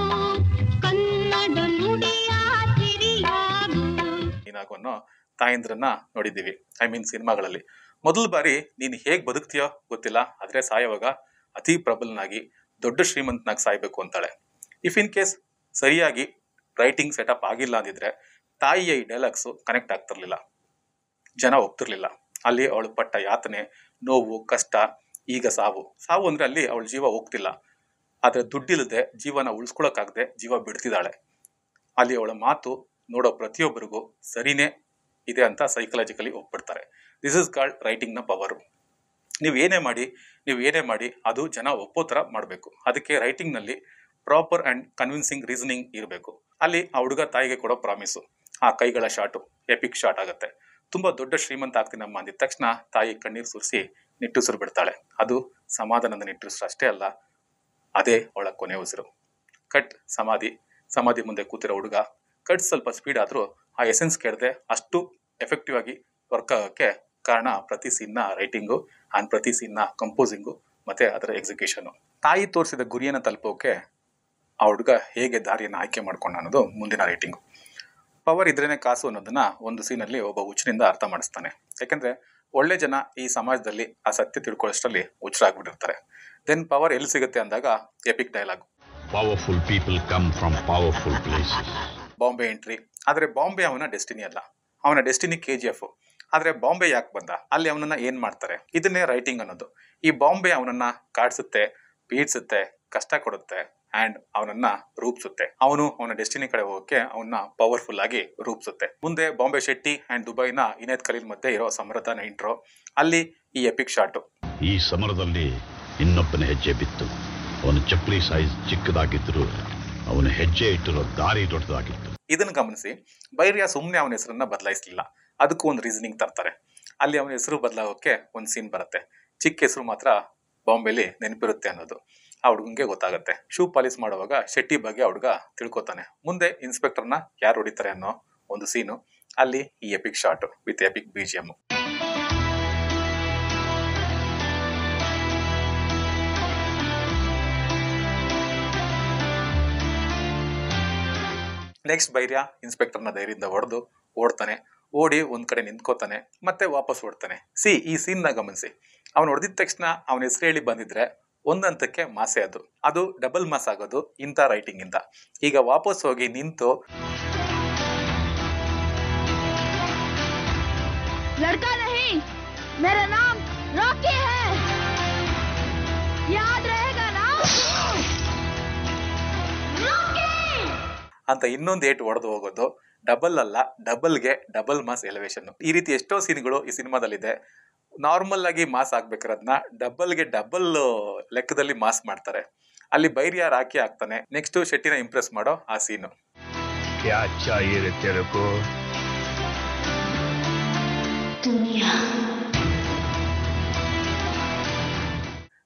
ಕನ್ನಡ ನುಡಿಯ ಸಿರಿಯಾಗು. ನೀನಾಗು ಅನ್ನೋ ತಾಯಂದ್ರನ್ನ ನೋಡಿದ್ದೀವಿ, ಸಿನಿಮಾಗಳಲ್ಲಿ. ಮೊದಲ ಬಾರಿ ನೀನ್ ಹೇಗ್ ಬದುಕ್ತೀಯೋ ಗೊತ್ತಿಲ್ಲ, ಆದ್ರೆ ಸಾಯುವಾಗ ಅತಿ ಪ್ರಬಲನಾಗಿ ದೊಡ್ಡ ಶ್ರೀಮಂತನಾಗಿ ಸಾಯ್ಬೇಕು ಅಂತಾಳೆ. ಇಫ್ ಇನ್ ಕೇಸ್ ಸರಿಯಾಗಿ ರೈಟಿಂಗ್ ಸೆಟಪ್ ಆಗಿಲ್ಲ ಅಂದಿದ್ರೆ ತಾಯಿಯ ಈ ಡೈಲಾಗ್ಸು ಕನೆಕ್ಟ್ ಆಗ್ತಿರ್ಲಿಲ್ಲ, ಜನ ಒಪ್ತಿರ್ಲಿಲ್ಲ. ಅಲ್ಲಿ ಅವಳು ಪಟ್ಟ ಯಾತನೆ, ನೋವು, ಕಷ್ಟ, ಈಗ ಸಾವು. ಸಾವು ಅಂದ್ರೆ ಅಲ್ಲಿ ಅವಳ ಜೀವ ಹೋಗ್ತಿಲ್ಲ, ಆದ್ರೆ ದುಡ್ಡಿಲ್ಲದೆ ಜೀವನ ಉಳಿಸ್ಕೊಳಕ್ಕಾಗದೆ ಜೀವ ಬಿಡ್ತಿದ್ದಾಳೆ. ಅಲ್ಲಿ ಅವಳ ಮಾತು ನೋಡೋ ಪ್ರತಿಯೊಬ್ಬರಿಗೂ ಸರಿನೇ ಇದೆ ಅಂತ ಸೈಕಲಾಜಿಕಲಿ ಒಪ್ಪಿಡ್ತಾರೆ. ದಿಸ್ ಇಸ್ ಕಾಲ್ಡ್ ರೈಟಿಂಗ್ ನ ಪವರು. ನೀವು ಏನೇ ಮಾಡಿ ಅದು ಜನ ಒಪ್ಪೋ ತರ ಮಾಡಬೇಕು. ಅದಕ್ಕೆ ರೈಟಿಂಗ್ ನಲ್ಲಿ ಪ್ರಾಪರ್ ಅಂಡ್ ಕನ್ವಿನ್ಸಿಂಗ್ ರೀಸನಿಂಗ್ ಇರಬೇಕು. ಅಲ್ಲಿ ಆ ಹುಡುಗ ತಾಯಿಗೆ ಕೊಡೋ ಪ್ರಾಮಿಸು, ಆ ಕೈಗಳ ಶಾಟು ಎಪಿಕ್ ಶಾಟ್ ಆಗುತ್ತೆ. ತುಂಬಾ ದೊಡ್ಡ ಶ್ರೀಮಂತ ಆಗ್ತೀನಮ್ಮ ಅಂದಿದ ತಕ್ಷಣ ತಾಯಿ ಕಣ್ಣೀರು ಸುರಿಸಿ ನಿಟ್ಟುಸಿರು ಬಿಡ್ತಾಳೆ. ಅದು ಸಮಾಧಾನದ ನಿಟ್ಟುಸಿರು ಅಷ್ಟೇ ಅಲ್ಲ, ಅದೇ ಅವಳ ಕೊನೆ ಉಸಿರು. ಕಟ್ ಸಮಾಧಿ ಮುಂದೆ ಕೂತಿರೋ ಹುಡುಗ ಕಟ್ ಸ್ವಲ್ಪ ಸ್ಪೀಡ್ ಆದ್ರೂ ಆ ಎಸೆನ್ಸ್ ಕೇಳದೆ ಅಷ್ಟು ಎಫೆಕ್ಟಿವ್ ಆಗಿ ವರ್ಕ್ ಆಗೋಕ್ಕೆ ಕಾರಣ ಪ್ರತಿ ಸೀನ್ನ ರೈಟಿಂಗು ಅಂಡ್ ಪ್ರತಿ ಸೀನ್ನ ಕಂಪೋಸಿಂಗು ಮತ್ತೆ ಅದರ ಎಕ್ಸಿಕ್ಯೂಷನ್. ತಾಯಿ ತೋರಿಸಿದ ಗುರಿಯನ್ನು ತಲುಪೋಕೆ ಆ ಹುಡುಗ ಹೇಗೆ ದಾರಿಯನ್ನು ಆಯ್ಕೆ ಮಾಡ್ಕೊಂಡ ಅನ್ನೋದು ಮುಂದಿನ ರೈಟಿಂಗು. ಪವರ್ ಇದ್ರೇನೆ ಕಾಸು ಅನ್ನೋದನ್ನ ಒಂದು ಸೀನಲ್ಲಿ ಒಬ್ಬ ಹುಚ್ಚನಿಂದ ಅರ್ಥ ಮಾಡಿಸ್ತಾನೆ. ಯಾಕೆಂದ್ರೆ ಒಳ್ಳೆ ಜನ ಈ ಸಮಾಜದಲ್ಲಿ ಆ ಸತ್ಯ ತಿಳ್ಕೊಳ್ಳೋಷ್ಟರಲ್ಲಿ ಹುಚ್ಚರಾಗ್ಬಿಟ್ಟಿರ್ತಾರೆ. ದೆನ್ ಪವರ್ ಎಲ್ಲಿ ಸಿಗುತ್ತೆ ಅಂದಾಗ EPIC dialogue, powerful people come from powerful places. Bombay entry. ಆದ್ರೆ ಬಾಂಬೆ ಅವನ ಡೆಸ್ಟಿನಿ ಅಲ್ಲ, ಅವನ ಡೆಸ್ಟಿನಿ KGF. ಆದ್ರೆ ಬಾಂಬೆ ಯಾಕೆ ಬಂದ, ಅಲ್ಲಿ ಅವನನ್ನ ಏನ್ ಮಾಡ್ತಾರೆ, ಇದನ್ನೇ ರೈಟಿಂಗ್ ಅನ್ನೋದು. ಈ ಬಾಂಬೆ ಅವನನ್ನ ಕಾಡ್ಸುತ್ತೆ, ಪೀಡ್ಸುತ್ತೆ, ಕಷ್ಟ ಕೊಡುತ್ತೆ ಅಂಡ್ ಅವನನ್ನ ರೂಪಿಸುತ್ತೆ. ಅವನ ಡೆಸ್ಟಿನಿ ಕಡೆ ಹೋಗಕ್ಕೆ ಅವನ್ನ ಪವರ್ಫುಲ್ ಆಗಿ ರೂಪಿಸುತ್ತೆ. ಮುಂದೆ ಬಾಂಬೆ ಶೆಟ್ಟಿ ಅಂಡ್ ದುಬೈನ ಇನೇತ್ ಖಲೀಲ್ ಮಧ್ಯೆ ಇರೋ ಸಮರದನ ಇಂಟ್ರೋ, ಅಲ್ಲಿ ಈ ಎಪಿಕ್ ಶಾಟು. ಈ ಸಮರದಲ್ಲಿ ಇನ್ನೊಬ್ಬನ ಹೆಜ್ಜೆ ಬಿತ್ತು. ಅವನ ಚಪ್ಪಲಿ ಸೈಜ್ ಚಿಕ್ಕದಾಗಿದ್ರು ಅವನ ಹೆಜ್ಜೆ ಇಟ್ಟಿರೋ ದಾರಿ ದೊಡ್ಡದಾಗಿತ್ತು. ಇದನ್ನ ಗಮನಿಸಿ ಬೈರ್ಯ ಸುಮ್ಮನೆ ಅವನ ಹೆಸರನ್ನ ಬದಲಾಯಿಸಲಿಲ್ಲ, ಅದಕ್ಕೂ ಒಂದು ರೀಸನಿಂಗ್ ತರ್ತಾರೆ. ಅಲ್ಲಿ ಅವನ ಹೆಸರು ಬದಲಾಗೋಕೆ ಒಂದು ಸೀನ್ ಬರುತ್ತೆ. ಚಿಕ್ಕ ಹೆಸರು ಮಾತ್ರ ಬಾಂಬೆಲಿ ನೆನಪಿರುತ್ತೆ ಅನ್ನೋದು ಆ ಹುಡುಗಂಗೆ ಗೊತ್ತಾಗುತ್ತೆ. ಶೂ ಪಾಲಿಸ್ ಮಾಡುವಾಗ ಶೆಟ್ಟಿ ಬಗ್ಗೆ ಆ ಹುಡುಗ ತಿಳ್ಕೊತಾನೆ. ಮುಂದೆ ಇನ್ಸ್ಪೆಕ್ಟರ್ನ ಯಾರು ಹೊಡಿತಾರೆ ಅನ್ನೋ ಒಂದು ಸೀನು, ಅಲ್ಲಿ ಈ epic shot with epic BGM. Next ಬೈರ್ಯ ಇನ್ಸ್ಪೆಕ್ಟರ್ನ ಧೈರ್ಯದಿಂದ ಓಡ್ತಾನೆ. ಓಡಿ ಒಂದ್ ಕಡೆ ನಿಂತ್ಕೋತಾನೆ, ಮತ್ತೆ ವಾಪಸ್ ಓಡ್ತಾನೆ. ಈ ಸೀನ್ನ ಗಮನಿಸಿ. ಅವನು ಹೊಡೆದಿದ ತಕ್ಷಣ ಅವನ ಹೆಸರು ಹೇಳಿ ಬಂದಿದ್ರೆ ಒಂದಂತಕ್ಕೆ ಮಾಸೆ, ಅದು ಡಬಲ್ ಮಾಸ್ ಆಗೋದು ಇಂಥ ರೈಟಿಂಗ್ ಇಂದ. ಈಗ ವಾಪಸ್ ಹೋಗಿ ನಿಂತು लड़का नहीं, मेरा नाम रॉकी है, याद रहेगा ना रॉकी ಅಂತ ಇನ್ನೊಂದು ಏಟು ಹೊಡೆದು ಹೋಗೋದು. ಡಬಲ್ ಅಲ್ಲ, ಡಬಲ್ಗೆ ಡಬಲ್ ಮಾಸ್ ಎಲಿವೇಶನ್. ಈ ರೀತಿ ಎಷ್ಟೋ ಸೀನ್ಗಳು ಈ ಸಿನಿಮಾದಲ್ಲಿದೆ. ನಾರ್ಮಲ್ ಆಗಿ ಮಾಸ್ ಆಗ್ಬೇಕಾದ್ನ ಡಬಲ್ಗೆ ಡಬಲ್ ಲೆಕ್ಕದಲ್ಲಿ ಮಾಸ್ ಮಾಡ್ತಾರೆ. ಅಲ್ಲಿ ಬೈರ್ಯ ರಾಕಿ ಆಗ್ತಾನೆ. ನೆಕ್ಸ್ಟ್ ಶೆಟ್ಟಿನ ಇಂಪ್ರೆಸ್ ಮಾಡೋ ಆ ಸೀನು.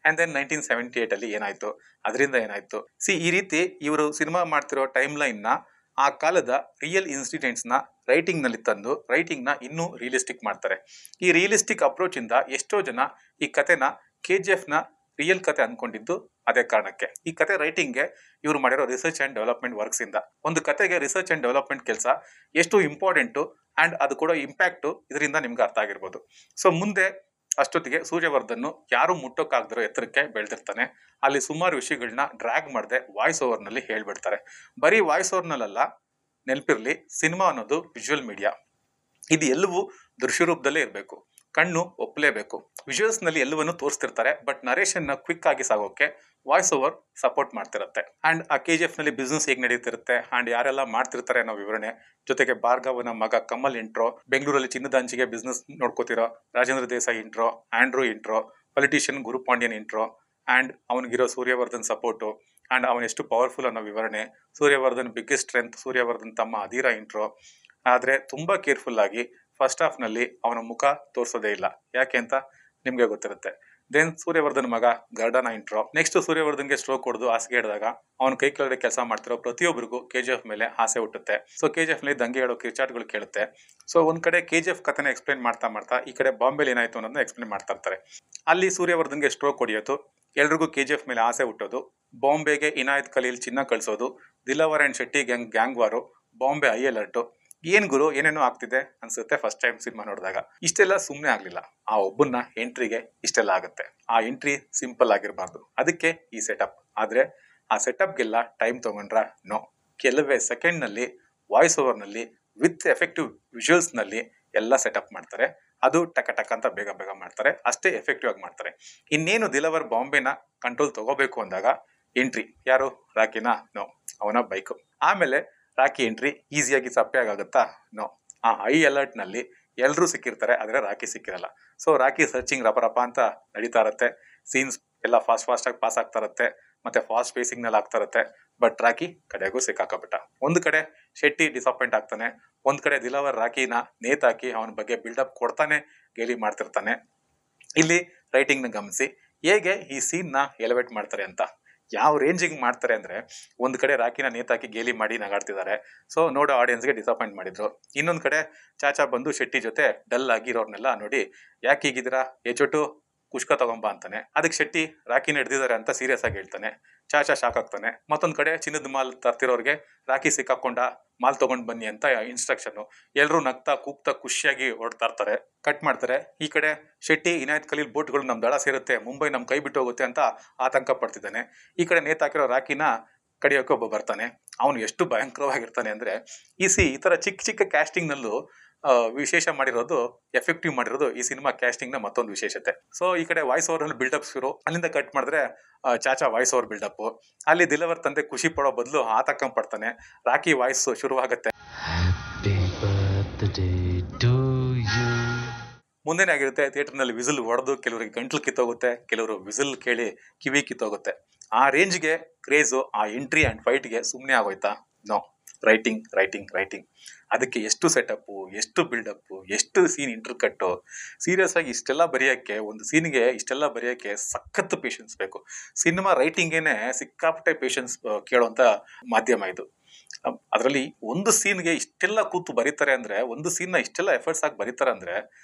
ಅಂಡ್ ದೆನ್ 1978 ಅಲ್ಲಿ ಏನಾಯ್ತು, ಅದರಿಂದ ಏನಾಯ್ತು. ಈ ರೀತಿ ಇವರು ಸಿನಿಮಾ ಮಾಡ್ತಿರೋ ಟೈಮ್ ಲೈನ್ ನ, ಆ ಕಾಲದ ರಿಯಲ್ ಇನ್ಸಿಡೆಂಟ್ಸ್ ನ ರೈಟಿಂಗ್ ನಲ್ಲಿ ತಂದು ರೈಟಿಂಗ್ ನ ಇನ್ನೂ ರಿಯಲಿಸ್ಟಿಕ್ ಮಾಡ್ತಾರೆ. ಈ ರಿಯಲಿಸ್ಟಿಕ್ ಅಪ್ರೋಚ್ ಇಂದ ಎಷ್ಟೋ ಜನ ಈ ಕತೆನ KGF ನ ರಿಯಲ್ ಕತೆ ಅನ್ಕೊಂಡಿದ್ದು ಅದೇ ಕಾರಣಕ್ಕೆ. ಈ ಕತೆ ರೈಟಿಂಗ್ಗೆ ಇವರು ಮಾಡಿರೋ ರಿಸರ್ಚ್ ಅಂಡ್ ಡೆವಲಪ್ಮೆಂಟ್ ವರ್ಕ್ಸ್ ಇಂದ. ಒಂದು ಕತೆಗೆ ರಿಸರ್ಚ್ ಅಂಡ್ ಡೆವಲಪ್ಮೆಂಟ್ ಕೆಲಸ ಎಷ್ಟು ಇಂಪಾರ್ಟೆಂಟು ಅಂಡ್ ಅದು ಕೂಡ ಇಂಪ್ಯಾಕ್ಟ್ ಇದರಿಂದ ನಿಮ್ಗೆ ಅರ್ಥ ಆಗಿರ್ಬೋದು. ಮುಂದೆ ಅಷ್ಟೊತ್ತಿಗೆ ಸೂರ್ಯವರ್ಧನ್ ಯಾರು ಮುಟ್ಟೋಕ್ಕಾಗದಿರೋ ಎತ್ತರಕ್ಕೆ ಬೆಳೆದಿರ್ತಾನೆ. ಅಲ್ಲಿ ಸುಮಾರು ವಿಷಯಗಳನ್ನ ಡ್ರ್ಯಾಗ್ ಮಾಡದೆ ವಾಯ್ಸ್ ಓವರ್ ನಲ್ಲಿ ಹೇಳ್ಬಿಡ್ತಾರೆ. ಬರೀ ವಾಯ್ಸ್ ಓವರ್ ನಲ್ಲ, ನೆನಪಿರ್ಲಿ, ಸಿನಿಮಾ ಅನ್ನೋದು ವಿಜುವಲ್ ಮೀಡಿಯಾ. ಇದು ಎಲ್ಲವೂ ದೃಶ್ಯ ರೂಪದಲ್ಲೇ ಇರಬೇಕು, ಕಣ್ಣು ಒಪ್ಪಲೇಬೇಕು. ವಿಜುವಲ್ಸ್ ನಲ್ಲಿ ಎಲ್ಲವನ್ನೂ ತೋರಿಸ್ತಿರ್ತಾರೆ, ಬಟ್ ನರೇಷನ್ ನ ಕ್ವಿಕ್ ಆಗಿ ಸಾಗೋಕೆ ವಾಯ್ಸ್ ಓವರ್ ಸಪೋರ್ಟ್ ಮಾಡ್ತಿರುತ್ತೆ. ಅಂಡ್ ಆ KGF ನಲ್ಲಿ ಬಿಸ್ನೆಸ್ ಹೇಗೆ ನಡೀತಿರುತ್ತೆ ಅಂಡ್ ಯಾರೆಲ್ಲ ಮಾಡ್ತಿರ್ತಾರೆ ಅನ್ನೋ ವಿವರಣೆ, ಜೊತೆಗೆ ಭಾರ್ಗವನ ಮಗ ಕಮಲ್ ಇಂಟ್ರೋ, ಬೆಂಗಳೂರಲ್ಲಿ ಚಿನ್ನದ ಹಂಚಿಗೆ ಬಿಸ್ನೆಸ್ ನೋಡ್ಕೋತಿರೋ Rajendra Desai intro, Andrew intro, politician Guru Pandian intro, and ಅವನಿಗಿರೋ ಸೂರ್ಯವರ್ಧನ್ ಸಪೋರ್ಟು ಅಂಡ್ ಅವನ ಎಷ್ಟು ಪವರ್ಫುಲ್ ಅನ್ನೋ ವಿವರಣೆ, ಸೂರ್ಯವರ್ಧನ್ ಬಿಗ್ಗೆಸ್ಟ್ ಸ್ಟ್ರೆಂತ್, ಸೂರ್ಯವರ್ಧನ್ ತಮ್ಮ ಅಧೀರ ಇಂಟ್ರೋ. ಆದ್ರೆ ತುಂಬಾ ಕೇರ್ಫುಲ್ ಆಗಿ ಫಸ್ಟ್ ಹಾಫ್ ನಲ್ಲಿ ಅವನ ಮುಖ ತೋರಿಸೋದೇ ಇಲ್ಲ. ಯಾಕೆ ಅಂತ ನಿಮ್ಗೆ ಗೊತ್ತಿರುತ್ತೆ. ದೆನ್ ಸೂರ್ಯವರ್ಧನ್ ಮಗ ಗರ್ಡನ ಇಂಟ್ರೋ. ನೆಕ್ಸ್ಟ್ ಸೂರ್ಯವರ್ಧನ್ಗೆ ಸ್ಟ್ರೋಕ್ ಹೊಡೆದು ಹಾಸಿಗೆ ಹಿಡಿದಾಗ ಅವನ ಕೈ ಕೆಳಗಡೆ ಕೆಲಸ ಮಾಡ್ತಿರೋ ಪ್ರತಿಯೊಬ್ಬರಿಗೂ KGF ಮೇಲೆ ಆಸೆ ಹುಟ್ಟುತ್ತೆ. ಸೊ KGF ನಲ್ಲಿ ದಂಗೆ ಹೇಳೋ ಕಿರ್ಚಾಟ್ಗಳು ಕೇಳುತ್ತೆ. ಸೊ ಒಂದ್ ಕಡೆ KGF ಕಥೆನ ಎಕ್ಸ್ಪ್ಲೈನ್ ಮಾಡ್ತಾ ಈ ಕಡೆ ಬಾಂಬೆಲಿ ಏನಾಯ್ತು ಅನ್ನೋದನ್ನ ಎಕ್ಸ್ಪ್ಲೈನ್ ಮಾಡ್ತಾ ಇರ್ತಾರೆ. ಅಲ್ಲಿ ಸೂರ್ಯವರ್ಧನ್ಗೆ ಸ್ಟ್ರೋಕ್ ಹೊಡೆಯೋದು, ಎಲ್ರಿಗೂ KGF ಮೇಲೆ ಆಸೆ ಹುಟ್ಟೋದು, ಬಾಂಬೆಗೆ ಇನಾಯತ್ ಖಲೀಲ್ ಚಿನ್ನ ಕಳ್ಸೋದು, ದಿಲವರ್ ಅಂಡ್ ಶೆಟ್ಟಿ ಗ್ಯಾಂಗ್ ವಾರು, ಬಾಂಬೆ ಹೈ ಅಲರ್ಟ್. ಏನ್ ಗುರು ಏನೇನೋ ಆಗ್ತಿದೆ ಅನ್ಸುತ್ತೆ ಫಸ್ಟ್ ಟೈಮ್ ಸಿನಿಮಾ ನೋಡಿದಾಗ. ಇಷ್ಟೆಲ್ಲ ಸುಮ್ನೆ ಆಗ್ಲಿಲ್ಲ. ಆ ಒಬ್ಬನ ಎಂಟ್ರಿಗೆ ಇಷ್ಟೆಲ್ಲ ಆಗುತ್ತೆ. ಆ ಎಂಟ್ರಿ ಸಿಂಪಲ್ ಆಗಿರಬಾರ್ದು, ಅದಕ್ಕೆ ಈ ಸೆಟಪ್. ಆದ್ರೆ ಆ ಸೆಟಪ್ಗೆಲ್ಲ ಟೈಮ್ ತಗೊಂಡ್ರ ನೋ, ಕೆಲವೇ ಸೆಕೆಂಡ್ ನಲ್ಲಿ ವಾಯ್ಸ್ ಓವರ್ ನಲ್ಲಿ ವಿತ್ ಎಫೆಕ್ಟಿವ್ ವಿಜುವಲ್ಸ್ ನಲ್ಲಿ ಎಲ್ಲ ಸೆಟಪ್ ಮಾಡ್ತಾರೆ. ಅದು ಟಕ ಅಂತ ಬೇಗ ಮಾಡ್ತಾರೆ, ಅಷ್ಟೇ ಎಫೆಕ್ಟಿವ್ ಆಗಿ ಮಾಡ್ತಾರೆ. ಇನ್ನೇನು ದಿಲವರ್ ಬಾಂಬೆನ ಕಂಟ್ರೋಲ್ ತಗೋಬೇಕು ಅಂದಾಗ ಎಂಟ್ರಿ ಯಾರು? ರಾಕಿನಾ? ನೋ, ಅವನ ಬೈಕು. ಆಮೇಲೆ ರಾಕಿ ಎಂಟ್ರಿ ಈಸಿಯಾಗಿ ಸಪ್ಪೆ ಆಗುತ್ತಾ? ನೋ. ಆ ಹೈ ಅಲರ್ಟ್ ನಲ್ಲಿ ಎಲ್ರೂ ಸಿಕ್ಕಿರ್ತಾರೆ, ಆದ್ರೆ ರಾಕಿ ಸಿಕ್ಕಿರಲ್ಲ. ಸೊ ರಾಕಿ ಸರ್ಚಿಂಗ್ ರಪ ಅಂತ ನಡೀತಾ ಇರತ್ತೆ. ಸೀನ್ಸ್ ಎಲ್ಲ ಫಾಸ್ಟ್ ಆಗಿ ಪಾಸ್ ಆಗ್ತಾ ಇರತ್ತೆ, ಮತ್ತೆ ಫಾಸ್ಟ್ ಪೇಸಿಂಗ್ ನಲ್ಲಿ ಆಗ್ತಾ ಇರತ್ತೆ. ಬಟ್ ರಾಕಿ ಕಡೆಗೂ ಸಿಕ್ಕಾಕಬಿಟ್ಟ. ಒಂದ್ ಕಡೆ ಶೆಟ್ಟಿ ಡಿಸಪಾಯಿಂಟ್ ಆಗ್ತಾನೆ, ಒಂದ್ ಕಡೆ ದಿಲವರ್ ರಾಕಿನ ನೇತಾಕಿ ಅವನ ಬಗ್ಗೆ ಬಿಲ್ಡಪ್ ಕೊಡ್ತಾನೆ, ಗೇಲಿ ಮಾಡ್ತಿರ್ತಾನೆ. ಇಲ್ಲಿ ರೈಟಿಂಗ್ ನ ಗಮನಿಸಿ ಹೇಗೆ ಈ ಸೀನ್ ನ ಎಲಿವೇಟ್ ಮಾಡ್ತಾರೆ ಅಂತ. ಯಾವ ರೇಂಜಿಗೆ ಮಾಡ್ತಾರೆ ಅಂದ್ರೆ, ಒಂದ್ ಕಡೆ ರಾಕಿನ ನೇತಾಕಿ ಗೇಲಿ ಮಾಡಿ ನಗಾಡ್ತಿದ್ದಾರೆ. ಸೊ ನೋಡೋ ಆಡಿಯನ್ಸ್ಗೆ ಡಿಸಪಾಯಿಂಟ್ ಮಾಡಿದ್ರು. ಇನ್ನೊಂದ್ ಕಡೆ ಚಾಚಾ ಬಂದು ಶೆಟ್ಟಿ ಜೊತೆ ಡಲ್ ಆಗಿರೋರ್ನೆಲ್ಲ ನೋಡಿ ಯಾಕೆ ಹೀಗಿದ್ದೀರಾ, ಚೊಟ್ಟು ಕುಷ್ಕ ತಗೊಂಬ ಅಂತಾನೆ. ಅದಕ್ಕೆ ಶೆಟ್ಟಿ ರಾಕಿನ ಹಿಡ್ದಿದ್ದಾರೆ ಅಂತ ಸೀರಿಯಸ್ ಆಗಿ ಹೇಳ್ತಾನೆ. ಚಾಚಾ ಶಾಕ್ ಆಗ್ತಾನೆ. ಮತ್ತೊಂದ್ ಕಡೆ ಚಿನ್ನದ ಮಾಲ್ ತರ್ತಿರೋರ್ಗೆ ರಾಕಿ ಸಿಕ್ಕಾಕೊಂಡ, ಮಾಲ್ ತಗೊಂಡ್ ಬನ್ನಿ ಅಂತ ಇನ್ಸ್ಟ್ರಕ್ಷನ್. ಎಲ್ರು ನಗ್ತಾ ಕೂಗ್ತಾ ಖುಷಿಯಾಗಿ ಹೊಡ್ತಾ ಇರ್ತಾರೆ. ಕಟ್ ಮಾಡ್ತಾರೆ. ಈ ಕಡೆ ಶೆಟ್ಟಿ ಇನಾಯತ್ ಖಲೀಲ್ ಬೋಟ್ಗಳು ನಮ್ ದಳ ಸೇರುತ್ತೆ, ಮುಂಬೈ ನಮ್ ಕೈ ಬಿಟ್ಟು ಹೋಗುತ್ತೆ ಅಂತ ಆತಂಕ ಪಡ್ತಿದ್ದಾನೆ. ಈ ಕಡೆ ನೇತಾಕಿರೋ ರಾಕಿನ ಕಡಿಯೋಕೆ ಒಬ್ಬ ಬರ್ತಾನೆ. ಅವನು ಎಷ್ಟು ಭಯಂಕರವಾಗಿರ್ತಾನೆ ಅಂದ್ರೆ, ಈ ತರ ಚಿಕ್ಕ ಕ್ಯಾಸ್ಟಿಂಗ್ ನಲ್ಲೂ ವಿಶೇಷ ಮಾಡಿರೋದು, ಎಫೆಕ್ಟಿವ್ ಮಾಡಿರೋದು ಈ ಸಿನಿಮಾ ಕ್ಯಾಸ್ಟಿಂಗ್ ನ ಮತ್ತೊಂದು ವಿಶೇಷತೆ. ಸೊ ಈ ಕಡೆ ವಾಯ್ಸ್ ಓವರ್ ನಲ್ಲಿ ಬಿಲ್ಡಪ್ ಶುರು, ಅಲ್ಲಿಂದ ಕಟ್ ಮಾಡಿದ್ರೆ ಚಾಚಾ ವಾಯ್ಸ್ ಓವರ್ ಬಿಲ್ಡಪ್. ಅಲ್ಲಿ ದಿಲವರ್ ತಂದೆ ಖುಷಿ ಪಡೋ ಬದಲು ಆತಂಕ ಪಡ್ತಾನೆ. ರಾಕಿ ವಾಯ್ಸ್ ಶುರುವಾಗುತ್ತೆ. ಮುಂದೆನೇ ಆಗಿರುತ್ತೆ, ಥಿಯೇಟರ್ ನಲ್ಲಿ ವಿಸಿಲ್ ಹೊಡೆದು ಕೆಲವರಿಗೆ ಗಂಟ್ಲು ಕಿತ್ತೋಗುತ್ತೆ, ಕೆಲವರು ವಿಸಿಲ್ ಕೇಳಿ ಕಿವಿ ಕಿತ್ತೋಗುತ್ತೆ. ಆ ರೇಂಜ್ಗೆ ಕ್ರೇಜು ಆ ಎಂಟ್ರಿ ಅಂಡ್ ಫೈಟ್ಗೆ ಸುಮ್ಮನೆ ಆಗೋಯ್ತಾ? ನೋ. ರೈಟಿಂಗ್ ಅದಕ್ಕೆ ಎಷ್ಟು ಸೆಟಪ್, ಎಷ್ಟು ಬಿಲ್ಡಪ್, ಎಷ್ಟು ಸೀನ್ ಇಂಟರ್ಕಟ್ಟು. ಸೀರಿಯಸ್ ಆಗಿ ಇಷ್ಟೆಲ್ಲ ಬರೆಯೋಕ್ಕೆ, ಒಂದು ಸೀನ್ಗೆ ಇಷ್ಟೆಲ್ಲ ಬರೆಯೋಕ್ಕೆ ಸಖತ್ ಪೇಷನ್ಸ್ ಬೇಕು. ಸಿನಿಮಾ ರೈಟಿಂಗೇನೆ ಸಿಕ್ಕಾಪಟ್ಟೆ ಪೇಷನ್ಸ್ ಕೇಳೋಂಥ ಮಾಧ್ಯಮ ಇದು. ಅದರಲ್ಲಿ ಒಂದು ಸೀನ್ಗೆ ಇಷ್ಟೆಲ್ಲ ಕೂತು ಬರೀತಾರೆ ಅಂದ್ರೆ, ಒಂದು ಸೀನ್ ನ ಇಷ್ಟೆಲ್ಲ ಎಫರ್ಟ್ಸ್ ಆಗಿ ಬರೀತಾರೆ ಅಂದ್ರೆ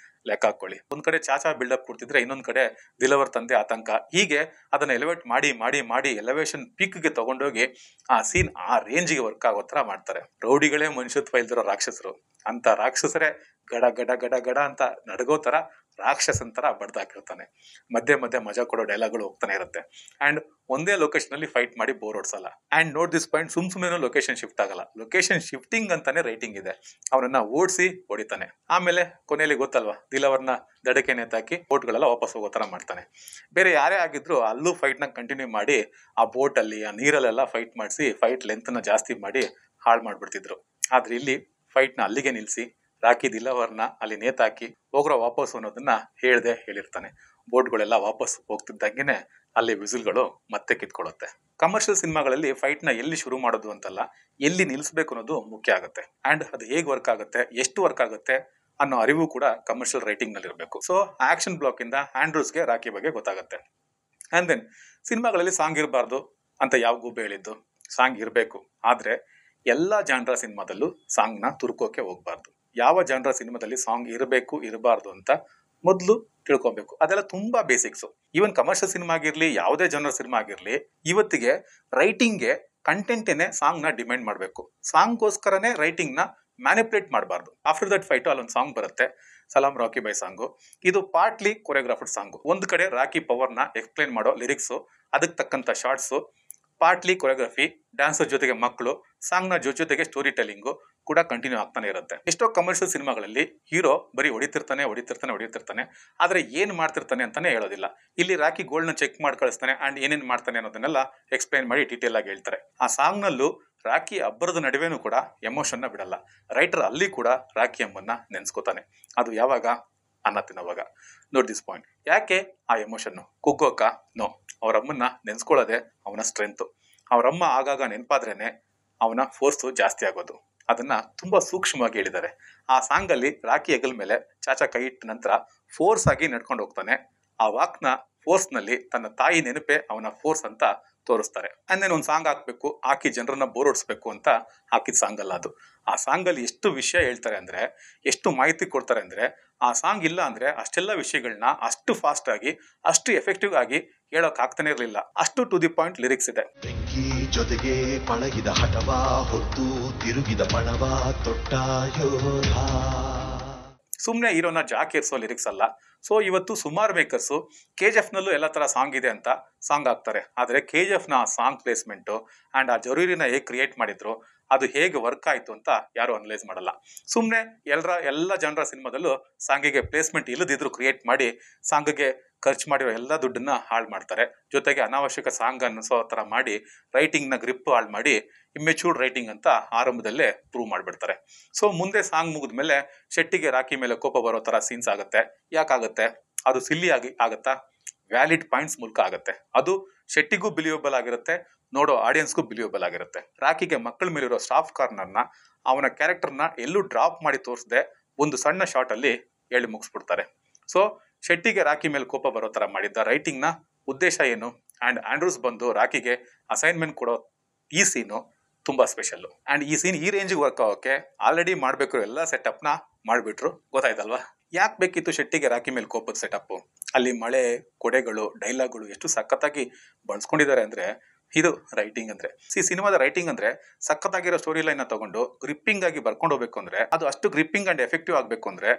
ಲೆಕ್ಕ ಹಾಕೊಳ್ಳಿ. ಒಂದ್ ಕಡೆ ಚಾಚಾ ಬಿಲ್ಡಪ್ ಕೊಡ್ತಿದ್ರೆ, ಇನ್ನೊಂದ್ ಕಡೆ ದಿಲವರ್ ತಂದೆ ಆತಂಕ. ಹೀಗೆ ಅದನ್ನ ಎಲಿವೇಟ್ ಮಾಡಿ ಎಲಿವೇಶನ್ ಪೀಕ್ ಗೆ ತಗೊಂಡೋಗಿ ಆ ಸೀನ್ ಆ ರೇಂಜ್ಗೆ ವರ್ಕ್ ಆಗೋ ತರ ಮಾಡ್ತಾರೆ. ರೌಡಿಗಳೇ ಮನುಷ್ಯತ್ವ ಇಲ್ದಿರೋ ರಾಕ್ಷಸರು ಅಂತ ರಾಕ್ಷಸರೇ ಗಡ ಅಂತ ನಡಗೋ ತರ ರಾಕ್ಷಸನ್ ತರ ಬಡ್ದಾಕಿರ್ತಾನೆ. ಮಧ್ಯೆ ಮಜಾ ಕೊಡೋ ಡೈಲಾಗ್ಗಳು ಹೋಗ್ತಾನೆ ಇರುತ್ತೆ. ಅಂಡ್ ಒಂದೇ ಲೊಕೇಶನ್ ಅಲ್ಲಿ ಫೈಟ್ ಮಾಡಿ ಬೋರ್ ಹೊಡ್ಸಲ್ಲ. ಅಂಡ್ ನೋಟ್ ದಿಸ್ ಪಾಯಿಂಟ್, ಸುಮ್ನೆ ಲೊಕೇಶನ್ ಶಿಫ್ಟ್ ಆಗಲ್ಲ. ಲೊಕೇಶನ್ ಶಿಫ್ಟಿಂಗ್ ಅಂತಾನೆ ರೈಟಿಂಗ್ ಇದೆ. ಅವನನ್ನ ಓಡಿಸಿ ಹೊಡಿತಾನೆ. ಆಮೇಲೆ ಕೊನೆಯಲ್ಲಿ ಗೊತ್ತಲ್ವಾ, ದಿಲವರ್ನ ದಡಕೆ ನೇತಾಕಿ ಬೋಟ್ಗಳೆಲ್ಲ ವಾಪಸ್ ಹೋಗೋ ತರ ಮಾಡ್ತಾನೆ. ಬೇರೆ ಯಾರೇ ಆಗಿದ್ರು ಅಲ್ಲೂ ಫೈಟ್ ನ ಕಂಟಿನ್ಯೂ ಮಾಡಿ ಆ ಬೋಟ್ ಅಲ್ಲಿ ಆ ನೀರಲ್ಲೆಲ್ಲ ಫೈಟ್ ಮಾಡಿಸಿ ಫೈಟ್ ಲೆಂತ್ ನ ಜಾಸ್ತಿ ಮಾಡಿ ಹಾಳು ಮಾಡ್ಬಿಡ್ತಿದ್ರು. ಆದ್ರೆ ಇಲ್ಲಿ ಫೈಟ್ ನ ಅಲ್ಲಿಗೆ ನಿಲ್ಸಿ ರಾಕಿ ದಿಲವರ್ನ ಅಲ್ಲಿ ನೇತಾಕಿ ಹೋಗ್ರೋ ವಾಪಸ್ ಅನ್ನೋದನ್ನ ಹೇಳಿರ್ತಾನೆ. ಬೋಟ್ಗಳೆಲ್ಲ ವಾಪಸ್ ಹೋಗ್ತಿದ್ದಂಗೆನೆ ಅಲ್ಲಿ ವಿಸಿಲ್ಗಳು ಮತ್ತೆ ಕಿತ್ಕೊಳ್ಳುತ್ತೆ. ಕಮರ್ಷಿಯಲ್ ಸಿನಿಮಾಗಳಲ್ಲಿ ಫೈಟ್ ನ ಎಲ್ಲಿ ಶುರು ಮಾಡೋದು ಅಂತಲ್ಲ, ಎಲ್ಲಿ ನಿಲ್ಸ್ಬೇಕು ಅನ್ನೋದು ಮುಖ್ಯ ಆಗುತ್ತೆ. ಅಂಡ್ ಅದು ಹೇಗ್ ವರ್ಕ್ ಆಗುತ್ತೆ, ಎಷ್ಟು ವರ್ಕ್ ಆಗುತ್ತೆ ಅನ್ನೋ ಅರಿವು ಕೂಡ ಕಮರ್ಷಿಯಲ್ ರೈಟಿಂಗ್ ನಲ್ಲಿ ಇರಬೇಕು. ಸೊ ಆಕ್ಷನ್ ಬ್ಲಾಕ್ ಇಂದ ಆಂಡ್ರೂಸ್ಗೆ ರಾಕಿ ಬಗ್ಗೆ ಗೊತ್ತಾಗುತ್ತೆ. ಅಂಡ್ ದೆನ್ ಸಿನಿಮಾಗಳಲ್ಲಿ ಸಾಂಗ್ ಇರಬಾರ್ದು ಅಂತ ಯಾವ ಗುಬ್ಬೆ ಹೇಳಿದ್ದು? ಸಾಂಗ್ ಇರಬೇಕು, ಆದ್ರೆ ಎಲ್ಲಾ ಜಾನ್ರ ಸಿನಿಮಾದಲ್ಲೂ ಸಾಂಗ್ ನ ತುರ್ಕೋಕೆ ಹೋಗ್ಬಾರ್ದು. ಯಾವ ಜಾನ್ರ ಸಿನಿಮಾದಲ್ಲಿ ಸಾಂಗ್ ಇರಬೇಕು ಇರಬಾರ್ದು ಅಂತ ಮೊದಲು ತಿಳ್ಕೊಬೇಕು. ಅದೆಲ್ಲ ತುಂಬಾ ಬೇಸಿಕ್ಸ್. ಈವನ್ ಕಮರ್ಷಿಯಲ್ ಸಿನಿಮಾ ಆಗಿರ್ಲಿ, ಯಾವುದೇ ಜನರ ಸಿನಿಮಾ ಆಗಿರ್ಲಿ, ಇವತ್ತಿಗೆ ರೈಟಿಂಗ್ಗೆ ಕಂಟೆಂಟೇನೆ ಸಾಂಗ್ ನ ಡಿಮ್ಯಾಂಡ್ ಮಾಡಬೇಕು. ಸಾಂಗ್ಗೋಸ್ಕರನೇ ರೈಟಿಂಗ್ ನ ಮ್ಯಾನಿಪುಲೇಟ್ ಮಾಡಬಾರ್ದು. ಆಫ್ಟರ್ ದಟ್ ಫೈಟ್ ಅಲ್ಲೊಂದು ಸಾಂಗ್ ಬರುತ್ತೆ, ಸಲಾಂ ರಾಕಿ ಬೈ ಸಾಂಗು. ಇದು ಪಾರ್ಟ್ಲಿ ಕೊರಿಯೋಗ್ರಾಫರ್ಡ್ ಸಾಂಗು. ಒಂದ್ ಕಡೆ ರಾಕಿ ಪವರ್ ನ ಎಕ್ಸ್ಪ್ಲೈನ್ ಮಾಡೋ ಲಿರಿಕ್ಸ್, ಅದಕ್ಕೆ ತಕ್ಕಂತ ಶಾರ್ಟ್ಸ್, ಪಾರ್ಟ್ಲಿ ಕೊರಿಯೋಗ್ರಫಿ, ಡ್ಯಾನ್ಸರ್ ಜೊತೆಗೆ ಮಕ್ಕಳು, ಸಾಂಗ್ ನ ಜೊತೆಗೆ ಸ್ಟೋರಿ ಟೆಲ್ಲಿಂಗು, ಕೂಡ ಕಂಟಿನ್ಯೂ ಆಗ್ತಾನೆ ಇರುತ್ತೆ. ಎಷ್ಟೋ ಕಮರ್ಷಿಯಲ್ ಸಿನಿಮಾಗಳಲ್ಲಿ ಹೀರೋ ಬರೀ ಹೊಡಿತಿರ್ತಾನೆ ಆದ್ರೆ ಏನ್ ಮಾಡ್ತಿರ್ತಾನೆ ಅಂತಾನೆ ಹೇಳೋದಿಲ್ಲ. ಇಲ್ಲಿ ರಾಕಿ ಗೋಲ್ಡ್ ನ ಚೆಕ್ ಮಾಡಿ ಕಳಿಸ್ತಾನೆ ಅಂಡ್ ಏನೇನ್ ಮಾಡ್ತಾನೆ ಅನ್ನೋದನ್ನೆಲ್ಲ ಎಕ್ಸ್ಪ್ಲೈನ್ ಮಾಡಿ ಡೀಟೇಲ್ ಆಗಿ ಹೇಳ್ತಾರೆ. ಆ ಸಾಂಗ್ ನಲ್ಲೂ ರಾಕಿ ಅಬ್ಬರದ ನಡುವೆನೂ ಕೂಡ ಎಮೋಷನ್ ನ ಬಿಡಲ್ಲ. ರೈಟರ್ ಅಲ್ಲಿ ಕೂಡ ರಾಕಿ ಅಮ್ಮನ್ನ ನೆನ್ಸ್ಕೋತಾನೆ. ಅದು ಯಾವಾಗ? ಅನ್ನ ತಿನ್ನೋವಾಗ. Note this point. ಯಾಕೆ ಆ ಎಮೋಷನ್? ಕುಗ್ಗೋಕ? ನೋ. ಅವರಮ್ಮನ್ನ ನೆನ್ಸ್ಕೊಳ್ಳೋದೆ ಅವನ ಸ್ಟ್ರೆಂತ್. ಅವರಮ್ಮ ಆಗಾಗ ನೆನಪಾದ್ರೇನೆ ಅವನ ಫೋರ್ಸ್ ಜಾಸ್ತಿ ಆಗೋದು. ಅದನ್ನ ತುಂಬಾ ಸೂಕ್ಷ್ಮವಾಗಿ ಹೇಳಿದ್ದಾರೆ. ಆ ಸಾಂಗ್ ಅಲ್ಲಿ ರಾಕಿ ಹೆಗಲ್ ಮೇಲೆ ಚಾಚಾ ಕೈ ಇಟ್ಟ ನಂತರ ಫೋರ್ಸ್ ಆಗಿ ನಡ್ಕೊಂಡು ಹೋಗ್ತಾನೆ. ಆ ವಾಕ್ನ ಫೋರ್ಸ್ ನಲ್ಲಿ ತನ್ನ ತಾಯಿ ನೆನಪೆ ಅವನ ಫೋರ್ಸ್ ಅಂತ ತೋರಿಸ್ತಾರೆ. ಅಂದೇನು ಒಂದು ಸಾಂಗ್ ಹಾಕ್ಬೇಕು, ಹಾಕಿ ಜನರನ್ನ ಬೋರ್ ಹೊಡಿಸ್ಬೇಕು ಅಂತ ಹಾಕಿದ ಸಾಂಗ್ ಅಲ್ಲ ಅದು. ಆ ಸಾಂಗ್ ಅಲ್ಲಿ ಎಷ್ಟು ವಿಷಯ ಹೇಳ್ತಾರೆ ಅಂದ್ರೆ, ಎಷ್ಟು ಮಾಹಿತಿ ಕೊಡ್ತಾರೆ ಅಂದ್ರೆ, ಆ ಸಾಂಗ್ ಇಲ್ಲ ಅಂದ್ರೆ ಅಷ್ಟೆಲ್ಲ ವಿಷಯಗಳನ್ನ ಅಷ್ಟು ಫಾಸ್ಟ್ ಆಗಿ ಅಷ್ಟು ಎಫೆಕ್ಟಿವ್ ಆಗಿ ಹೇಳೋಕ್ ಆಗ್ತಾನೆ ಇರ್ಲಿಲ್ಲ. ಅಷ್ಟು ಟು ದಿ ಪಾಯಿಂಟ್ ಲಿರಿಕ್ಸ್ ಇದೆ. ಬೆಂಕಿ ಜೊತೆಗೆ ಪಳಗಿದ ಹಠವ ಹೊತ್ತು ತಿರುಗಿದ ಪಣವ ತೊಟ್ಟ ಯೋಧ. ಸುಮ್ನೆ ಹೀರೋನ ಜಾಕೇರ್ಸೋ ಲಿರಿಕ್ಸ್ ಅಲ್ಲ. ಸೊ ಇವತ್ತು ಸುಮಾರು ಮೇಕರ್ಸ್ KGF ನಲ್ಲೂ ಎಲ್ಲ ತರ ಸಾಂಗ್ ಇದೆ ಅಂತ ಸಾಂಗ್ ಹಾಕ್ತಾರೆ. ಆದ್ರೆ KGF ನ ಸಾಂಗ್ ಪ್ಲೇಸ್ಮೆಂಟ್ ಅಂಡ್ ಆ ಜರೂರಿನ ಹೇಗೆ ಕ್ರಿಯೇಟ್ ಮಾಡಿದ್ರು, ಅದು ಹೇಗೆ ವರ್ಕ್ ಆಯ್ತು ಅಂತ ಯಾರು ಅನಲೈಸ್ ಮಾಡಲ್ಲ. ಸುಮ್ನೆ ಎಲ್ಲ ಜನರ ಸಿನಿಮಾದಲ್ಲೂ ಸಾಂಗಿಗೆ ಪ್ಲೇಸ್ಮೆಂಟ್ ಇಲ್ಲದಿದ್ರು ಕ್ರಿಯೇಟ್ ಮಾಡಿ ಸಾಂಗ್ಗೆ ಖರ್ಚು ಮಾಡಿರೋ ಎಲ್ಲ ದುಡ್ಡನ್ನ ಹಾಳು ಮಾಡ್ತಾರೆ. ಜೊತೆಗೆ ಅನಾವಶ್ಯಕ ಸಾಂಗ್ ಅನ್ನಿಸೋ ತರ ಮಾಡಿ ರೈಟಿಂಗ್ ನ ಗ್ರಿಪ್ ಹಾಳು ಮಾಡಿ ಇಮ್ಮೆಚೂರ್ಡ್ ರೈಟಿಂಗ್ ಅಂತ ಆರಂಭದಲ್ಲೇ ಪ್ರೂವ್ ಮಾಡ್ಬಿಡ್ತಾರೆ. ಸೊ ಮುಂದೆ ಸಾಂಗ್ ಮುಗಿದ್ಮೇಲೆ ಶೆಟ್ಟಿಗೆ ರಾಕಿ ಮೇಲೆ ಕೋಪ ಬರೋ ತರ ಸೀನ್ಸ್ ಆಗುತ್ತೆ. ಯಾಕಾಗುತ್ತೆ? ಅದು ಸಿಲ್ಲಿ ಆಗತ್ತಾ? ವ್ಯಾಲಿಡ್ ಪಾಯಿಂಟ್ಸ್ ಮೂಲಕ ಆಗುತ್ತೆ. ಅದು ಶೆಟ್ಟಿಗೂ ಬಿಲಿಯಬಲ್ ಆಗಿರುತ್ತೆ, ನೋಡೋ ಆಡಿಯನ್ಸ್ಗೂ ಬಿಲಿಯಬಲ್ ಆಗಿರುತ್ತೆ. ರಾಕಿಗೆ ಮಕ್ಕಳ ಮೇಲಿರೋ ಸ್ಟಾಫ್ ಕಾರ್ನರ್ನ ಅವನ ಕ್ಯಾರೆಕ್ಟರ್ನ ಎಲ್ಲೂ ಡ್ರಾಪ್ ಮಾಡಿ ತೋರಿಸದೆ ಒಂದು ಸಣ್ಣ ಶಾರ್ಟ್ ಅಲ್ಲಿ ಹೇಳಿ ಮುಗಿಸ್ಬಿಡ್ತಾರೆ. ಸೊ ಶೆಟ್ಟಿಗೆ ರಾಕಿ ಮೇಲೆ ಕೋಪ ಬರೋ ತರ ಮಾಡಿದ್ದ ರೈಟಿಂಗ್ ನ ಉದ್ದೇಶ ಏನು? ಅಂಡ್ ಆಂಡ್ರೂಸ್ ಬಂದು ರಾಕಿಗೆ ಅಸೈನ್ಮೆಂಟ್ ಕೊಡೋ ಈ ಸೀನು ತುಂಬಾ ಸ್ಪೆಷಲ್. ಅಂಡ್ ಈ ಸೀನ್ ಈ ರೇಂಜ್ ವರ್ಕ್ ಆಗೋಕೆ ಆಲ್ರೆಡಿ ಮಾಡ್ಬೇಕು ಎಲ್ಲ ಸೆಟಪ್ ನ ಮಾಡ್ಬಿಟ್ರು. ಗೊತ್ತಾಯ್ತಲ್ವಾ? ಯಾಕೆ ಬೇಕಿತ್ತು ಶೆಟ್ಟಿಗೆ ರಾಕಿ ಮೇಲೆ ಕೋಪದ ಸೆಟಪ್? ಅಲ್ಲಿ ಮಳೆ, ಕೊಡೆಗಳು, ಡೈಲಾಗ್ಗಳು ಎಷ್ಟು ಸಖತ್ತಾಗಿ ಬಳಸ್ಕೊಂಡಿದ್ದಾರೆ ಅಂದ್ರೆ ಇದು ರೈಟಿಂಗ್ ಅಂದ್ರೆ. ಸಿನಿಮಾದ ರೈಟಿಂಗ್ ಅಂದ್ರೆ ಸಖತ್ತಾಗಿರೋ ಸ್ಟೋರಿ ಲೈನ್ ನ ತಗೊಂಡು ಗ್ರಿಪ್ಪಿಂಗ್ ಆಗಿ ಬರ್ಕೊಂಡು ಹೋಗ್ಬೇಕು ಅಂದ್ರೆ, ಅದು ಅಷ್ಟು ಗ್ರಿಪ್ಪಿಂಗ್ ಅಂಡ್ ಎಫೆಕ್ಟಿವ್ ಆಗ್ಬೇಕು ಅಂದ್ರೆ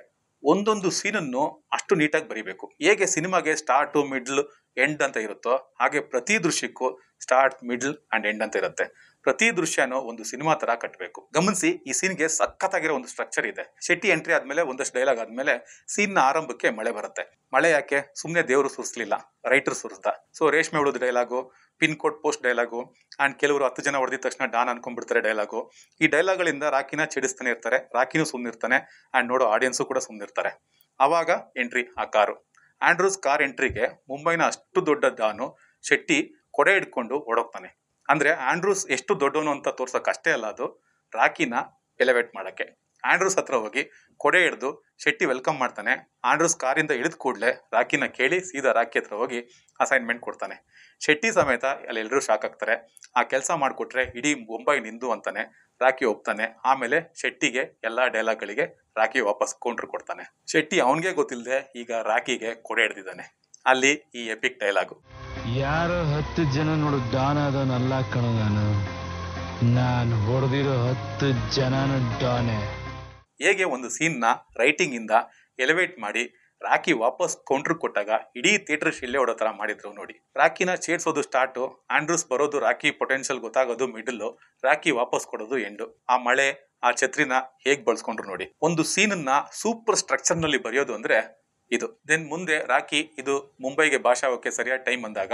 ಒಂದೊಂದು ಸೀನನ್ನು ಅಷ್ಟು ನೀಟಾಗಿ ಬರೀಬೇಕು. ಹೇಗೆ ಸಿನಿಮಾಗೆ ಸ್ಟಾರ್ಟ್, ಮಿಡ್ಲ್, ಎಂಡ್ ಅಂತ ಇರುತ್ತೋ ಹಾಗೆ ಪ್ರತಿ ದೃಶ್ಯಕ್ಕೂ ಸ್ಟಾರ್ಟ್, ಮಿಡ್ಲ್ ಅಂಡ್ ಎಂಡ್ ಅಂತ ಇರುತ್ತೆ. ಪ್ರತಿ ದೃಶ್ಯನೂ ಒಂದು ಸಿನಿಮಾ ತರ ಕಟ್ಟಬೇಕು. ಗಮನಿಸಿ, ಈ ಸೀನ್ಗೆ ಸಖತ್ತಾಗಿರೋ ಒಂದು ಸ್ಟ್ರಕ್ಚರ್ ಇದೆ. ಶೆಟ್ಟಿ ಎಂಟ್ರಿ ಆದ್ಮೇಲೆ ಒಂದಷ್ಟು ಡೈಲಾಗ್ ಆದ್ಮೇಲೆ ಸೀನ್ ನ ಆರಂಭಕ್ಕೆ ಮಳೆ ಬರುತ್ತೆ. ಮಳೆ ಯಾಕೆ? ಸುಮ್ನೆ ದೇವರು ಸುರಿಸ್ಲಿಲ್ಲ, ರೈಟರ್ ಸುರಿಸ್ದ. ಸೊ ರೇಷ್ಮೆ ಉಳಿದ dialogue, pin code post dialogue and ಕೆಲವರು 10 ಜನ ಹೊಡೆದಿದ ತಕ್ಷಣ ಡಾನ್ ಅನ್ಕೊಂಡ್ಬಿಡ್ತಾರೆ ಡೈಲಾಗು. ಈ ಡೈಲಾಗ್ ಗಳಿಂದ ರಾಕಿನ ಚೆಡಿಸ್ತಾನೆ ಇರ್ತಾರೆ. ರಾಕಿನೂ ಸುಮ್ನಿರ್ತಾನೆ ಅಂಡ್ ನೋಡೋ ಆಡಿಯನ್ಸು ಕೂಡ ಸುಮ್ನಿರ್ತಾರೆ. ಅವಾಗ ಎಂಟ್ರಿ ಆ ಕಾರು. ಆಂಡ್ರೂಸ್ ಕಾರ್ ಎಂಟ್ರಿಗೆ ಮುಂಬೈನ ಅಷ್ಟು ದೊಡ್ಡ ಡಾನು ಶೆಟ್ಟಿ ಕೊಡೆ ಹಿಡ್ಕೊಂಡು ಓಡೋಗ್ತಾನೆ. ಅಂದ್ರೆ ಆಂಡ್ರೂಸ್ ಎಷ್ಟು ದೊಡ್ಡವನು ಅಂತ ತೋರ್ಸಕ್ ಅಷ್ಟೇ ಅಲ್ಲ, ಅದು ರಾಕಿನ ಎಲಿವೇಟ್ ಮಾಡಕ್ಕೆ. ಆಂಡ್ರೂಸ್ ಹತ್ರ ಹೋಗಿ ಕೊಡೆ ಹಿಡಿದು ಶೆಟ್ಟಿ ವೆಲ್ಕಮ್ ಮಾಡ್ತಾನೆ. ಆಂಡ್ರೂಸ್ ಕಾರಿಂದ ಇಳಿದ ಕೂಡಲೇ ರಾಕಿನ ಕೇಳಿ ಸೀದಾ ರಾಕಿ ಹತ್ರ ಹೋಗಿ ಅಸೈನ್ಮೆಂಟ್ ಕೊಡ್ತಾನೆ. ಶೆಟ್ಟಿ ಸಮೇತ ಅಲ್ಲಿ ಎಲ್ಲರೂ ಶಾಕ್ ಆಗ್ತಾರೆ. ಆ ಕೆಲಸ ಮಾಡ್ಕೊಟ್ರೆ ಇಡೀ ಮುಂಬೈ ನಿಂದು ಅಂತಾನೆ. ರಾಕಿ ಒಪ್ತಾನೆ. ಆಮೇಲೆ ಶೆಟ್ಟಿಗೆ ಎಲ್ಲಾ ಡೈಲಾಗ್ ಗಳಿಗೆ ರಾಕಿ ವಾಪಸ್ ಕೌಂಟರ್ ಕೊಡ್ತಾನೆ. ಶೆಟ್ಟಿ ಅವನ್ಗೆ ಗೊತ್ತಿಲ್ಲದೆ ಈಗ ರಾಕಿಗೆ ಕೊಡೆ ಹಿಡ್ದಿದ್ದಾನೆ. ಅಲ್ಲಿ ಈ ಎಪಿಕ್ ಡೈಲಾಗು. ಯಾರೋ 10 ಜನ ನೋಡು ಡಾನ್ ಆದವನಲ್ಲ ಕಣೋ ನಾನು ಹೊಡೆದಿರೋ 10 ಜನನು ಡಾನೆ. ಹೇಗೆ ಒಂದು ಸೀನ್ ನ ರೈಟಿಂಗ್ ಇಂದ ಎಲಿವೇಟ್ ಮಾಡಿ ರಾಕಿ ವಾಪಸ್ ಕೌಂಟರ್ ಕೊಟ್ಟಾಗ ಇಡೀ ಥಿಯೇಟರ್ ಶಿಲ್ಲೆ ಹೊಡೋ ತರ ಮಾಡಿದ್ರು ನೋಡಿ. ರಾಕಿನ ಚೇಡ್ಸೋದು ಸ್ಟಾರ್ಟ್, ಆಂಡ್ರೂಸ್ ಬರೋದು, ರಾಕಿ ಪೊಟೆನ್ಶಿಯಲ್ ಗೊತ್ತಾಗೋದು ಮಿಡಲ್, ರಾಕಿ ವಾಪಸ್ ಕೊಡೋದು ಎಂಡು. ಆ ಮಳೆ, ಆ ಛತ್ರಿನ ಹೇಗ್ ಬಳಸ್ಕೊಂಡ್ರು ನೋಡಿ. ಒಂದು ಸೀನ್ ನ ಸೂಪರ್ ಸ್ಟ್ರಕ್ಚರ್ ನಲ್ಲಿ ಬರೆಯೋದು ಅಂದ್ರೆ ಇದು. ದೆನ್ ಮುಂದೆ ರಾಕಿ ಇದು ಮುಂಬೈಗೆ ಭಾಷಾವಕ್ಕೆ ಸರಿಯಾದ ಟೈಮ್ ಬಂದಾಗ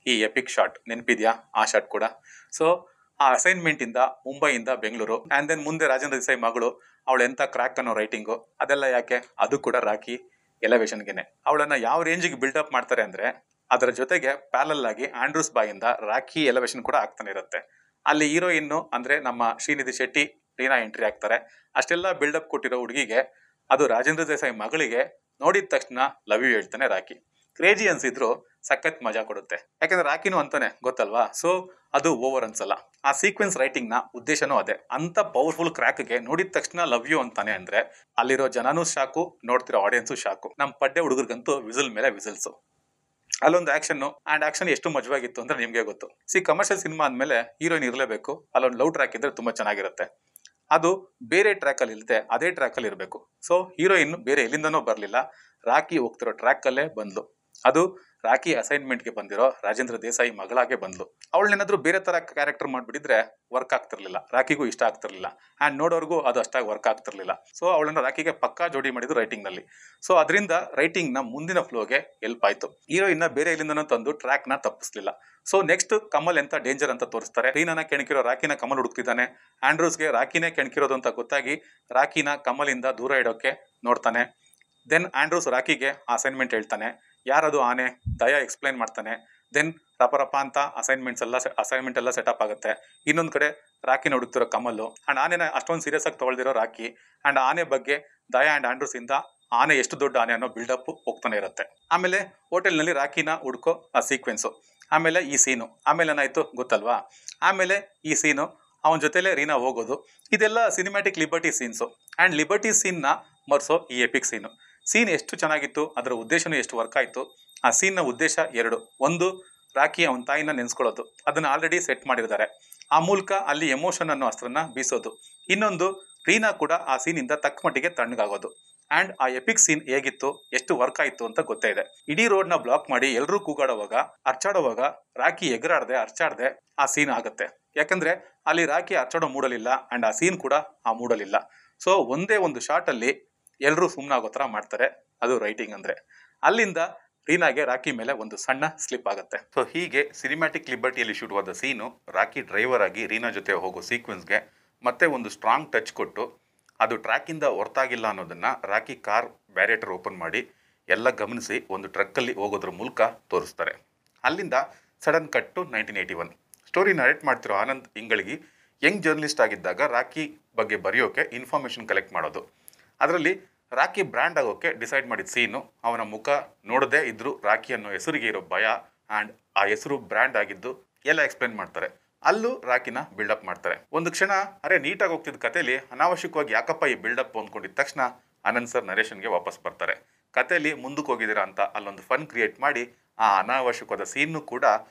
ಈ ಎಪಿಕ್ ಶಾಟ್ ನೆನಪಿದ್ಯಾ? ಆ ಶಾಟ್ ಕೂಡ. ಸೊ ಆ ಅಸೈನ್ಮೆಂಟ್ ಇಂದ ಮುಂಬೈಯಿಂದ ಬೆಂಗಳೂರು ಅಂಡ್ ದೆನ್ ಮುಂದೆ ರಾಜೇಂದ್ರ ದೇಸಾಯಿ ಮಗಳು ಅವಳು ಎಂತ ಕ್ರ್ಯಾಕ್ ಅನ್ನೋ ರೈಟಿಂಗು, ಅದೆಲ್ಲ ಯಾಕೆ? ಅದು ಕೂಡ ರಾಕಿ ಎಲಿವೇಶನ್ಗೆನೆ. ಅವಳನ್ನ ಯಾವ ರೇಂಜಿಗೆ ಬಿಲ್ಡಪ್ ಮಾಡ್ತಾರೆ ಅಂದ್ರೆ ಅದರ ಜೊತೆಗೆ ಪ್ಯಾರಲ್ ಆಗಿ ಆಂಡ್ರೂಸ್ ಬಾಯಿಂದ ರಾಕಿ ಎಲಿವೇಶನ್ ಕೂಡ ಆಗ್ತಾನೆ ಇರುತ್ತೆ. ಅಲ್ಲಿ ಹೀರೋಯಿನ್ ಅಂದ್ರೆ ನಮ್ಮ ಶ್ರೀನಿಧಿ ಶೆಟ್ಟಿ, ರೀನಾ ಎಂಟ್ರಿ ಆಗ್ತಾರೆ. ಅಷ್ಟೆಲ್ಲ ಬಿಲ್ಡಪ್ ಕೊಟ್ಟಿರೋ ಹುಡುಗಿಗೆ, ಅದು ರಾಜೇಂದ್ರ ದೇಸಾಯಿ ಮಗಳಿಗೆ ನೋಡಿದ ತಕ್ಷಣ ಲವ್ ಯು ಹೇಳ್ತಾನೆ ರಾಕಿ. ಕ್ರೇಜಿ ಅನ್ಸಿದ್ರು ಸಖತ್ ಮಜಾ ಕೊಡುತ್ತೆ. ಯಾಕಂದ್ರೆ ರಾಕಿನೂ ಅಂತಾನೆ, ಗೊತ್ತಲ್ವಾ? ಸೊ ಅದು ಓವರ್ ಅನ್ಸಲ್ಲ. ಆ ಸೀಕ್ವೆನ್ಸ್ ರೈಟಿಂಗ್ ನ ಉದ್ದೇಶನೂ ಅದೇ. ಅಂತ ಪವರ್ಫುಲ್ ಕ್ರ್ಯಾಕ್ಗೆ ನೋಡಿದ ತಕ್ಷಣ ಲವ್ ಯು ಅಂತಾನೆ ಅಂದ್ರೆ ಅಲ್ಲಿರೋ ಜನನೂ ಶಾಕು, ನೋಡ್ತಿರೋ ಆಡಿಯನ್ಸು ಶಾಕು. ನಮ್ ಪಡ್ಡೆ ಹುಡುಗರಿಗಂತೂ ವಿಸಿಲ್ ಮೇಲೆ ವಿಸಿಲ್ಸು. ಅಲ್ಲೊಂದು ಆಕ್ಷನ್ ಅಂಡ್ ಆಕ್ಷನ್ ಎಷ್ಟು ಮಜವಾಗಿತ್ತು ಅಂದ್ರೆ ನಿಮ್ಗೆ ಗೊತ್ತು. ಕಮರ್ಷಿಯಲ್ ಸಿನಿಮಾ ಅಂದ್ಮೇಲೆ ಹೀರೋಯಿನ್ ಇರಲೇಬೇಕು. ಅಲ್ಲೊಂದು ಲವ್ ಟ್ರ್ಯಾಕ್ ಇದ್ರೆ ತುಂಬಾ ಚೆನ್ನಾಗಿರುತ್ತೆ. ಅದು ಬೇರೆ ಟ್ರ್ಯಾಕ್ ಅಲ್ಲಿ ಇಲ್ಲದೆ ಅದೇ ಟ್ರ್ಯಾಕ್ ಅಲ್ಲಿ ಇರಬೇಕು. ಸೊ ಹೀರೋಯಿನ್ ಬೇರೆ ಎಲ್ಲಿಂದನೋ ಬರ್ಲಿಲ್ಲ, ರಾಕಿ ಹೋಗ್ತಿರೋ ಟ್ರ್ಯಾಕ್ ಅಲ್ಲೇ ಬಂದ್ಲು. ಅದು ರಾಖಿ ಅಸೈನ್ಮೆಂಟ್ಗೆ ಬಂದಿರೋ ರಾಜೇಂದ್ರ ದೇಸಾಯಿ ಮಗಳಾಗೆ ಬಂದ್ಲು. ಅವಳನ್ನೇನಾದ್ರೂ ಬೇರೆ ತರ ಕ್ಯಾರೆಕ್ಟರ್ ಮಾಡ್ಬಿಟ್ಟಿದ್ರೆ ವರ್ಕ್ ಆಗ್ತಿರ್ಲಿಲ್ಲ, ರಾಖಿಗೂ ಇಷ್ಟ ಆಗ್ತಿರ್ಲಿಲ್ಲ, ಅಂಡ್ ನೋಡೋರ್ಗೂ ಅದು ಅಷ್ಟಾಗಿ ವರ್ಕ್ ಆಗ್ತಿರ್ಲಿಲ್ಲ. ಸೊ ಅವಳನ್ನ ರಾಖಿಗೆ ಪಕ್ಕಾ ಜೋಡಿ ಮಾಡಿದ್ರು ರೈಟಿಂಗ್ ನಲ್ಲಿ. ಸೊ ಅದರಿಂದ ರೈಟಿಂಗ್ ನ ಮುಂದಿನ ಫ್ಲೋಗೆ ಹೆಲ್ಪ್ ಆಯ್ತು. ಹೀರೋಯಿನ್ ಬೇರೆ ಇಲ್ಲಿಂದನೂ ತಂದು ಟ್ರ್ಯಾಕ್ ನ ತಪ್ಪಿಸ್ಲಿಲ್ಲ. ಸೊ ನೆಕ್ಸ್ಟ್ ಕಮಲ್ ಎಂತ ಡೇಂಜರ್ ಅಂತ ತೋರಿಸ್ತಾರೆ. ರೀನಾನ ಕೆಣಕಿರೋ ರಾಖಿನ ಕಮಲ್ ಹುಡುಕ್ತಿದ್ದಾನೆ. ಆಂಡ್ರೂಸ್ಗೆ ರಾಖಿನೇ ಕೆಣಕಿರೋದು ಅಂತ ಗೊತ್ತಾಗಿ ರಾಖಿನ ಕಮಲಿಂದ ದೂರ ಇಡೋಕೆ ನೋಡ್ತಾನೆ. ದೆನ್ ಆಂಡ್ರೂಸ್ ರಾಖಿಗೆ ಅಸೈನ್ಮೆಂಟ್ ಹೇಳ್ತಾನೆ. ಯಾರದು ಆನೆ? ದಯಾ ಎಕ್ಸ್ಪ್ಲೈನ್ ಮಾಡ್ತಾನೆ. ದೆನ್ ರಪರಪ ಅಂತ ಅಸೈನ್ಮೆಂಟ್ ಎಲ್ಲ ಸೆಟಪ್ ಆಗುತ್ತೆ. ಇನ್ನೊಂದ್ ಕಡೆ ರಾಖಿನ ಹುಡುಕ್ತಿರೋ ಕಮಲ್ ಅಂಡ್ ಆನೆನ ಅಷ್ಟೊಂದು ಸೀರಿಯಸ್ ಆಗಿ ತಗೊಳ್ದಿರೋ ರಾಖಿ ಅಂಡ್ ಆನೆ ಬಗ್ಗೆ ದಯಾ ಅಂಡ್ ಆಂಡ್ರೂಸ್ ಇಂದ ಆನೆ ಎಷ್ಟು ದೊಡ್ಡ ಆನೆ ಅನ್ನೋ ಬಿಲ್ಡಪ್ ಹೋಗ್ತಾನೆ ಇರುತ್ತೆ. ಆಮೇಲೆ ಹೋಟೆಲ್ ನಲ್ಲಿ ರಾಖಿನ ಹುಡ್ಕೋ ಆ ಸೀಕ್ವೆನ್ಸು, ಆಮೇಲೆ ಈ ಸೀನು, ಆಮೇಲೆ ಏನಾಯ್ತು ಗೊತ್ತಲ್ವಾ? ಆಮೇಲೆ ಈ ಸೀನು ಅವನ ಜೊತೆಲೆ ರೀನಾ ಹೋಗೋದು, ಇದೆಲ್ಲ cinematic liberty scenes. And liberty scene ನ ಮರ್ಸೋ ಈ ಎಪಿಕ್ ಸೀನ್ ಎಷ್ಟು ಚೆನ್ನಾಗಿತ್ತು, ಅದರ ಉದ್ದೇಶನೂ ಎಷ್ಟು ವರ್ಕ್ ಆಯ್ತು. ಆ ಸೀನ್ ನ ಉದ್ದೇಶ ಎರಡು. ಒಂದು, ರಾಖಿ ಅವನ ತಾಯಿನ ನೆನ್ಸ್ಕೊಳ್ಳೋದು, ಅದನ್ನ ಆಲ್ರೆಡಿ ಸೆಟ್ ಮಾಡಿರ್ತಾರೆ, ಆ ಮೂಲಕ ಅಲ್ಲಿ ಎಮೋಷನ್ ಅನ್ನೋ ಅಸ್ತ್ರನ ಬೀಸೋದು. ಇನ್ನೊಂದು, ರೀನಾ ಕೂಡ ಆ ಸೀನ್ ಇಂದ ತಕ್ಕ ಮಟ್ಟಿಗೆ ತಣ್ಣಗಾಗೋದು. ಅಂಡ್ ಆ ಎಪಿಕ್ ಸೀನ್ ಹೇಗಿತ್ತು, ಎಷ್ಟು ವರ್ಕ್ ಆಯ್ತು ಅಂತ ಗೊತ್ತೇ ಇದೆ. ಇಡೀ ರೋಡ್ ನ ಬ್ಲಾಕ್ ಮಾಡಿ ಎಲ್ಲರೂ ಕೂಗಾಡುವಾಗ, ಅರ್ಚಾಡುವಾಗ ರಾಖಿ ಎಗರಾಡದೆ ಅರ್ಚಾಡದೆ ಆ ಸೀನ್ ಆಗುತ್ತೆ. ಯಾಕಂದ್ರೆ ಅಲ್ಲಿ ರಾಖಿ ಅರ್ಚಾಡೋ ಮೂಡಲಿಲ್ಲ ಅಂಡ್ ಆ ಸೀನ್ ಕೂಡ ಆ ಮೂಡಲಿಲ್ಲ. ಸೊ ಒಂದೇ ಒಂದು ಶಾರ್ಟ್ ಅಲ್ಲಿ ಎಲ್ಲರೂ ಸುಮ್ಮನಾಗೋ ತರ ಮಾಡ್ತಾರೆ. ಅದು ರೈಟಿಂಗ್ ಅಂದ್ರೆ. ಅಲ್ಲಿಂದ ರೀನಾಗೆ ರಾಖಿ ಮೇಲೆ ಒಂದು ಸಣ್ಣ ಸ್ಲಿಪ್ ಆಗುತ್ತೆ. ಸೊ ಹೀಗೆ ಸಿನಿಮ್ಯಾಟಿಕ್ ಲಿಬರ್ಟಿಯಲ್ಲಿ ಶೂಟ್ ಆದ ಸೀನು ರಾಖಿ ಡ್ರೈವರ್ ಆಗಿ ರೀನಾ ಜೊತೆ ಹೋಗೋ ಸೀಕ್ವೆನ್ಸ್ಗೆ ಮತ್ತೆ ಒಂದು ಸ್ಟ್ರಾಂಗ್ ಟಚ್ ಕೊಟ್ಟು, ಅದು ಟ್ರ್ಯಾಕಿಂದ ಹೊರತಾಗಿಲ್ಲ ಅನ್ನೋದನ್ನ ರಾಖಿ ಕಾರ್ ಬ್ಯಾರಿಯೇಟರ್ ಓಪನ್ ಮಾಡಿ ಎಲ್ಲ ಗಮನಿಸಿ ಒಂದು ಟ್ರಕ್ಕಲ್ಲಿ ಹೋಗೋದ್ರ ಮೂಲಕ ತೋರಿಸ್ತಾರೆ. ಅಲ್ಲಿಂದ sudden cut to 1981. Story narrate ಮಾಡ್ತಿರೋ ಆನಂದ್ ಇಂಗಳಿಗೆ ಯಂಗ್ ಜರ್ನಲಿಸ್ಟ್ ಆಗಿದ್ದಾಗ ರಾಖಿ ಬಗ್ಗೆ ಬರೆಯೋಕೆ ಇನ್ಫಾರ್ಮೇಶನ್ ಕಲೆಕ್ಟ್ ಮಾಡೋದು. ಅದರಲ್ಲಿ ರಾಖಿ ಬ್ರ್ಯಾಂಡ್ ಆಗೋಕೆ ಡಿಸೈಡ್ ಮಾಡಿದ ಸೀನು, ಅವನ ಮುಖ ನೋಡದೇ ಇದ್ರು ರಾಖಿ ಅನ್ನೋ ಹೆಸರಿಗೆ ಇರೋ ಭಯ ಆ್ಯಂಡ್ ಆ ಹೆಸರು ಬ್ರ್ಯಾಂಡ್ ಆಗಿದ್ದು ಎಲ್ಲ ಎಕ್ಸ್ಪ್ಲೇನ್ ಮಾಡ್ತಾರೆ. ಅಲ್ಲೂ ರಾಖಿನ ಬಿಲ್ಡಪ್ ಮಾಡ್ತಾರೆ. ಒಂದು ಕ್ಷಣ ಅರೆ ನೀಟಾಗಿ ಹೋಗ್ತಿದ್ದ ಕಥೆಯಲ್ಲಿ ಅನಾವಶ್ಯಕವಾಗಿ ಯಾಕಪ್ಪ ಈ ಬಿಲ್ಡಪ್ ಅಂದ್ಕೊಂಡಿದ್ದ ತಕ್ಷಣ ಆನಂದ್ ಸರ್ ನರೇಷನ್ಗೆ ವಾಪಸ್ ಬರ್ತಾರೆ. ಕಥೆಯಲ್ಲಿ ಮುಂದಕ್ಕೆ ಹೋಗಿದ್ದೀರಾ ಅಂತ ಅಲ್ಲೊಂದು ಫನ್ ಕ್ರಿಯೇಟ್ ಮಾಡಿ ಆ ಅನಾವಶ್ಯಕವಾದ ಸೀನ್ನು ಕೂಡ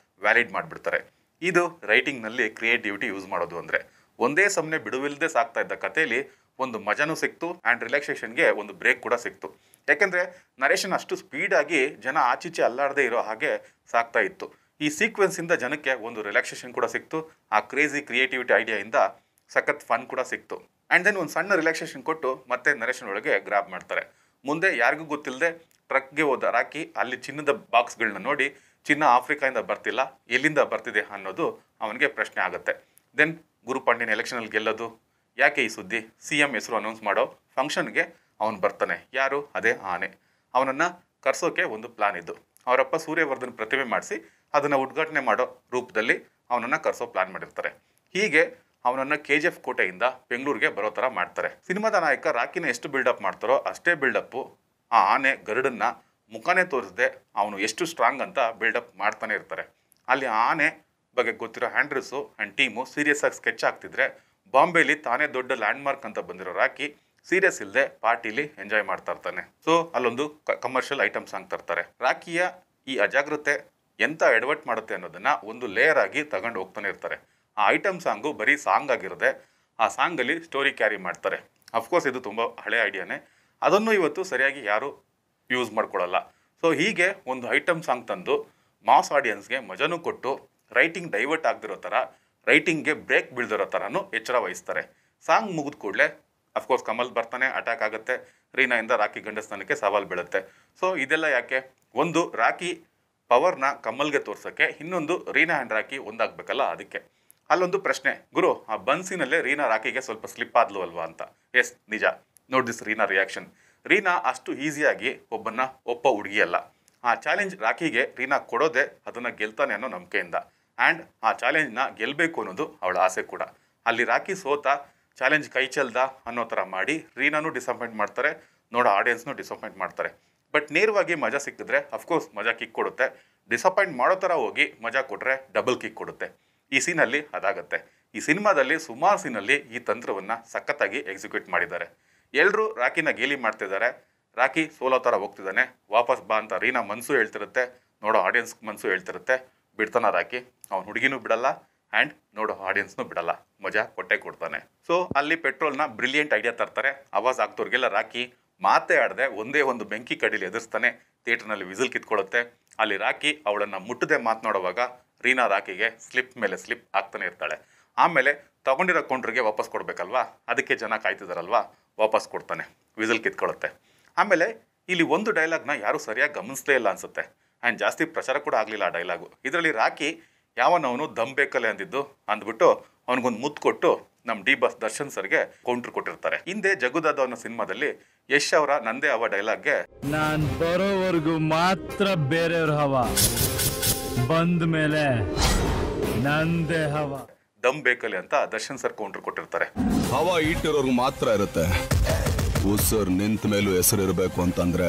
ವ್ಯಾಲಿಡ್ ಮಾಡಿಬಿಡ್ತಾರೆ. ಇದು ರೈಟಿಂಗ್ನಲ್ಲಿ ಕ್ರಿಯೇಟಿವಿಟಿ ಯೂಸ್ ಮಾಡೋದು ಅಂದರೆ. ಒಂದೇ ಸಮನೆ ಬಿಡುವಿಲ್ಲದೆ ಸಾಕ್ತಾ ಇದ್ದ ಕಥೆಯಲ್ಲಿ ಒಂದು ಮಜಾನೂ ಸಿಕ್ತು ಆ್ಯಂಡ್ ರಿಲ್ಯಾಕ್ಸೇಷನ್ಗೆ ಒಂದು ಬ್ರೇಕ್ ಕೂಡ ಸಿಕ್ತು. ಯಾಕೆಂದರೆ ನರೇಷನ್ ಅಷ್ಟು ಸ್ಪೀಡಾಗಿ ಜನ ಆಚೀಚೆ ಅಲ್ಲಾಡದೆ ಇರೋ ಹಾಗೆ ಸಾಕ್ತಾ ಇತ್ತು. ಈ ಸೀಕ್ವೆನ್ಸಿಂದ ಜನಕ್ಕೆ ಒಂದು ರಿಲ್ಯಾಕ್ಸೇಷನ್ ಕೂಡ ಸಿಕ್ತು. ಆ ಕ್ರೇಜಿ ಕ್ರಿಯೇಟಿವಿಟಿ ಐಡಿಯಾಯಿಂದ ಸಖತ್ ಫನ್ ಕೂಡ ಸಿಕ್ತು. ಆ್ಯಂಡ್ ದೆನ್ ಒಂದು ಸಣ್ಣ ರಿಲ್ಯಾಕ್ಸೇಷನ್ ಕೊಟ್ಟು ಮತ್ತೆ ನರೇಷನ್ ಒಳಗೆ ಗ್ರಾಬ್ ಮಾಡ್ತಾರೆ. ಮುಂದೆ ಯಾರಿಗೂ ಗೊತ್ತಿಲ್ಲದೆ ಟ್ರಕ್ಗೆ ಹೋದ ರಾಖಿ ಅಲ್ಲಿ ಚಿನ್ನದ ಬಾಕ್ಸ್ಗಳನ್ನ ನೋಡಿ ಚಿನ್ನ ಆಫ್ರಿಕಾದಿಂದ ಬರ್ತಿಲ್ಲ, ಎಲ್ಲಿಂದ ಬರ್ತಿದೆ ಅನ್ನೋದು ಅವನಿಗೆ ಪ್ರಶ್ನೆ ಆಗುತ್ತೆ. ದೆನ್ ಗುರುಪಾಂಡ್ಯನ ಎಲೆಕ್ಷನಲ್ಲಿ ಗೆಲ್ಲೋದು, ಯಾಕೆ ಈ ಸುದ್ದಿ, CM ಹೆಸರು ಅನೌನ್ಸ್ ಮಾಡೋ ಫಂಕ್ಷನ್ಗೆ ಅವನು ಬರ್ತಾನೆ. ಯಾರು? ಅದೇ ಆನೆ. ಅವನನ್ನು ಕರ್ಸೋಕೆ ಒಂದು ಪ್ಲಾನ್ ಇದ್ದು, ಅವರಪ್ಪ ಸೂರ್ಯವರ್ಧನ್ ಪ್ರತಿಮೆ ಮಾಡಿಸಿ ಅದನ್ನು ಉದ್ಘಾಟನೆ ಮಾಡೋ ರೂಪದಲ್ಲಿ ಅವನನ್ನು ಕರ್ಸೋ ಪ್ಲಾನ್ ಮಾಡಿರ್ತಾರೆ. ಹೀಗೆ ಅವನನ್ನು KGF ಕೋಟೆಯಿಂದ ಬೆಂಗಳೂರಿಗೆ ಬರೋ ಥರ ಮಾಡ್ತಾರೆ. ಸಿನಿಮಾದ ನಾಯಕ ರಾಖಿನ ಎಷ್ಟು ಬಿಲ್ಡಪ್ ಮಾಡ್ತಾರೋ ಅಷ್ಟೇ ಬಿಲ್ಡಪ್ಪು ಆ ಆನೆ ಗರುಡನ್ನ ಮುಖಾನೇ ತೋರಿಸದೆ ಅವನು ಎಷ್ಟು ಸ್ಟ್ರಾಂಗ್ ಅಂತ ಬಿಲ್ಡಪ್ ಮಾಡ್ತಾನೆ ಇರ್ತಾರೆ. ಅಲ್ಲಿ ಆನೆ ಬಗ್ಗೆ ಗೊತ್ತಿರೋ ಆಂಡ್ರೂಸು ಆ್ಯಂಡ್ ಟೀಮು ಸೀರಿಯಸ್ ಆಗಿ ಸ್ಕೆಚ್ ಆಗ್ತಿದ್ರೆ, ಬಾಂಬೆಲಿ ತಾನೇ ದೊಡ್ಡ ಲ್ಯಾಂಡ್ ಮಾರ್ಕ್ ಅಂತ ಬಂದಿರೋ ರಾಖಿ ಸೀರಿಯಸ್ ಇಲ್ಲದೆ ಪಾರ್ಟಿಲಿ ಎಂಜಾಯ್ ಮಾಡ್ತಾ ಇರ್ತಾನೆ. ಸೊ ಅಲ್ಲೊಂದು ಕಮರ್ಷಿಯಲ್ ಐಟಮ್ ಸಾಂಗ್ ತರ್ತಾರೆ. ರಾಖಿಯ ಈ ಅಜಾಗ್ರತೆ ಎಂತ ಎಡವಟ್ ಮಾಡುತ್ತೆ ಅನ್ನೋದನ್ನ ಒಂದು ಲೇಯರ್ ಆಗಿ ತಗೊಂಡು ಹೋಗ್ತಾನೆ ಇರ್ತಾರೆ. ಆ ಐಟಮ್ ಸಾಂಗು ಬರೀ ಸಾಂಗ್ ಆಗಿರದೆ ಆ ಸಾಂಗಲ್ಲಿ ಸ್ಟೋರಿ ಕ್ಯಾರಿ ಮಾಡ್ತಾರೆ. ಅಫ್ಕೋರ್ಸ್ ಇದು ತುಂಬ ಹಳೆ ಐಡಿಯಾನೇ, ಅದನ್ನು ಇವತ್ತು ಸರಿಯಾಗಿ ಯಾರು ಯೂಸ್ ಮಾಡ್ಕೊಳ್ಳಲ್ಲ. ಸೊ ಹೀಗೆ ಒಂದು ಐಟಮ್ ಸಾಂಗ್ ತಂದು ಮಾಸ್ ಆಡಿಯನ್ಸ್ಗೆ ಮಜಾನೂ ಕೊಟ್ಟು ರೈಟಿಂಗ್ ಡೈವರ್ಟ್ ಆಗದಿರೋ ಥರ, ರೈಟಿಂಗ್ಗೆ ಬ್ರೇಕ್ ಬೀಳ್ದಿರೋ ಥರನೂ ಎಚ್ಚರ ವಹಿಸ್ತಾರೆ. ಸಾಂಗ್ ಮುಗಿದ ಕೂಡಲೇ ಅಫ್ಕೋರ್ಸ್ ಕಮಲ್ ಬರ್ತಾನೆ, ಅಟ್ಯಾಕ್ ಆಗುತ್ತೆ, ರೀನಾಯಿಂದ ರಾಖಿ ಗಂಡಸ್ತಾನಕ್ಕೆ ಸವಾಲು ಬೀಳುತ್ತೆ. ಸೊ ಇದೆಲ್ಲ ಯಾಕೆ? ಒಂದು ರಾಖಿ ಪವರ್ನ ಕಮಲ್ಗೆ ತೋರ್ಸೋಕ್ಕೆ, ಇನ್ನೊಂದು ರೀನಾ ಆ್ಯಂಡ್ ರಾಖಿ ಒಂದಾಗಬೇಕಲ್ಲ ಅದಕ್ಕೆ. ಅಲ್ಲೊಂದು ಪ್ರಶ್ನೆ, ಗುರು ಆ ಬನ್ಸಿನಲ್ಲೇ ರೀನಾ ರಾಖಿಗೆ ಸ್ವಲ್ಪ ಸ್ಲಿಪ್ ಆದ್ಲು ಅಲ್ವಾ ಅಂತ. ಎಸ್, ನಿಜ. Note this Reena reaction. Reena ಅಷ್ಟು ಈಸಿಯಾಗಿ ಒಬ್ಬನ್ನ ಒಪ್ಪ ಹುಡುಗಿಯಲ್ಲ. ಆ ಚಾಲೆಂಜ್ ರಾಖಿಗೆ ರೀನಾ ಕೊಡೋದೆ ಅದನ್ನು ಗೆಲ್ತಾನೆ ಅನ್ನೋ ನಂಬಿಕೆಯಿಂದ. ಆ್ಯಂಡ್ ಆ ಚಾಲೆಂಜ್ನ ಗೆಲ್ಲಬೇಕು ಅನ್ನೋದು ಅವಳ ಆಸೆ ಕೂಡ. ಅಲ್ಲಿ ರಾಖಿ ಸೋತ ಚಾಲೆಂಜ್ ಕೈ ಚೆಲ್ದ ಅನ್ನೋ ಥರ ಮಾಡಿ ರೀನಾನು ಡಿಸಪಾಯಿಂಟ್ ಮಾಡ್ತಾರೆ, ನೋಡೋ ಆಡಿಯನ್ಸ್ನು ಡಿಸಪಾಯಿಂಟ್ ಮಾಡ್ತಾರೆ. ಬಟ್ ನೇರವಾಗಿ ಮಜಾ ಸಿಕ್ಕಿದ್ರೆ ಅಫ್ಕೋರ್ಸ್ ಮಜಾ ಕಿಕ್ ಕೊಡುತ್ತೆ. ಡಿಸಪಾಯಿಂಟ್ ಮಾಡೋ ಥರ ಹೋಗಿ ಮಜಾ ಕೊಟ್ಟರೆ ಡಬಲ್ ಕಿಕ್ ಕೊಡುತ್ತೆ. ಈ ಸೀನಲ್ಲಿ ಅದಾಗತ್ತೆ. ಈ ಸಿನಿಮಾದಲ್ಲಿ ಸುಮಾರು ಸೀನಲ್ಲಿ ಈ ತಂತ್ರವನ್ನು ಸಖತ್ತಾಗಿ ಎಕ್ಸಿಕ್ಯೂಟ್ ಮಾಡಿದ್ದಾರೆ. ಎಲ್ಲರೂ ರಾಖಿನ ಗೇಲಿ ಮಾಡ್ತಿದ್ದಾರೆ. ರಾಖಿ ಸೋಲೋ ಥರ ಹೋಗ್ತಿದ್ದಾನೆ, ವಾಪಸ್ ಬಾ ಅಂತ ರೀನಾ ಮನಸ್ಸು ಹೇಳ್ತಿರುತ್ತೆ, ನೋಡೋ ಆಡಿಯನ್ಸ್ ಮನಸ್ಸು ಹೇಳ್ತಿರುತ್ತೆ. ಬಿಡ್ತಾನ ರಾಖಿ, ಅವ್ನು ಹುಡುಗಿನೂ ಬಿಡಲ್ಲ ಆ್ಯಂಡ್ ನೋಡೋ ಆಡಿಯನ್ಸ್ನೂ ಬಿಡಲ್ಲ, ಮಜಾ ಕೊಟ್ಟೆ ಕೊಡ್ತಾನೆ. ಸೊ ಅಲ್ಲಿ ಪೆಟ್ರೋಲ್ನ ಬ್ರಿಲಿಯಂಟ್ ಐಡಿಯಾ ತರ್ತಾರೆ. ಆವಾಜ್ ಆಗ್ತವ್ರಿಗೆಲ್ಲ ರಾಖಿ ಮಾತೇ ಆಡದೆ ಒಂದೇ ಒಂದು ಬೆಂಕಿ ಕಡಿಲಿ ಎದುರಿಸ್ತಾನೆ. ಥಿಯೇಟರ್ನಲ್ಲಿ ವಿಸಿಲ್ ಕಿತ್ಕೊಳ್ಳುತ್ತೆ. ಅಲ್ಲಿ ರಾಕಿ ಅವಳನ್ನು ಮುಟ್ಟದೆ ಮಾತನಾಡುವಾಗ ರೀನಾ ರಾಕಿಗೆ ಸ್ಲಿಪ್ ಮೇಲೆ ಸ್ಲಿಪ್ ಆಗ್ತಾನೆ ಇರ್ತಾಳೆ. ಆಮೇಲೆ ತಗೊಂಡಿರೋ ಕೌಂಟ್ರಿಗೆ ವಾಪಸ್ ಕೊಡಬೇಕಲ್ವಾ, ಅದಕ್ಕೆ ಜನ ಕಾಯ್ತಿದಾರಲ್ವಾ, ವಾಪಸ್ ಕೊಡ್ತಾನೆ, ವಿಸಿಲ್ ಕಿತ್ಕೊಳ್ಳುತ್ತೆ. ಆಮೇಲೆ ಇಲ್ಲಿ ಒಂದು ಡೈಲಾಗ್ನ ಯಾರೂ ಸರಿಯಾಗಿ ಗಮನಿಸಲೇ ಇಲ್ಲ ಅನಿಸುತ್ತೆ, ಆ್ಯಂಡ್ ಜಾಸ್ತಿ ಪ್ರಚಾರ ಕೂಡ ಆಗಲಿಲ್ಲ ಆ ಡೈಲಾಗು. ಇದರಲ್ಲಿ ರಾಕಿ ಯಾವನವನು ದಮ್ ಬೇಕಲ್ಲೇ ಅಂದ್ಬಿಟ್ಟು ಅವನಿಗೊಂದು ಮುತ್ತು ಕೊಟ್ಟು ನಮ್ಮ ಡಿ ಬಾಸ್ ದರ್ಶನ್ ಸರ್ಗೆ ಕೌಂಟ್ರ್ ಕೊಟ್ಟಿರ್ತಾರೆ. ಹಿಂದೆ ಜಗುದಾದ ಅನ್ನೋ ಸಿನಿಮಾದಲ್ಲಿ ಯಶ್ ಅವರ ನಂದೇ ಹವ ಡೈಲಾಗ್ಗೆ ನಾನ್ ಬರೋವರೆಗೂ ಮಾತ್ರ ಬೇರೆಯವ್ರ ಹವ, ಬಂದ ಮೇಲೆ ನಂದೇ ಹವ, ದಮ್ ಬೇಕಲ್ಲಿ ಅಂತ ದರ್ಶನ್ ಸರ್ ಕೌಂಟ್ರ್ ಕೊಟ್ಟಿರ್ತಾರೆ. ಹವಾ ಇಟ್ಟಿರೋರ್ಗು ಮಾತ್ರ ಇರುತ್ತೆ, ಉಸಿರು ನಿಂತ ಮೇಲೂ ಹೆಸರಿರಬೇಕು ಅಂತಂದ್ರೆ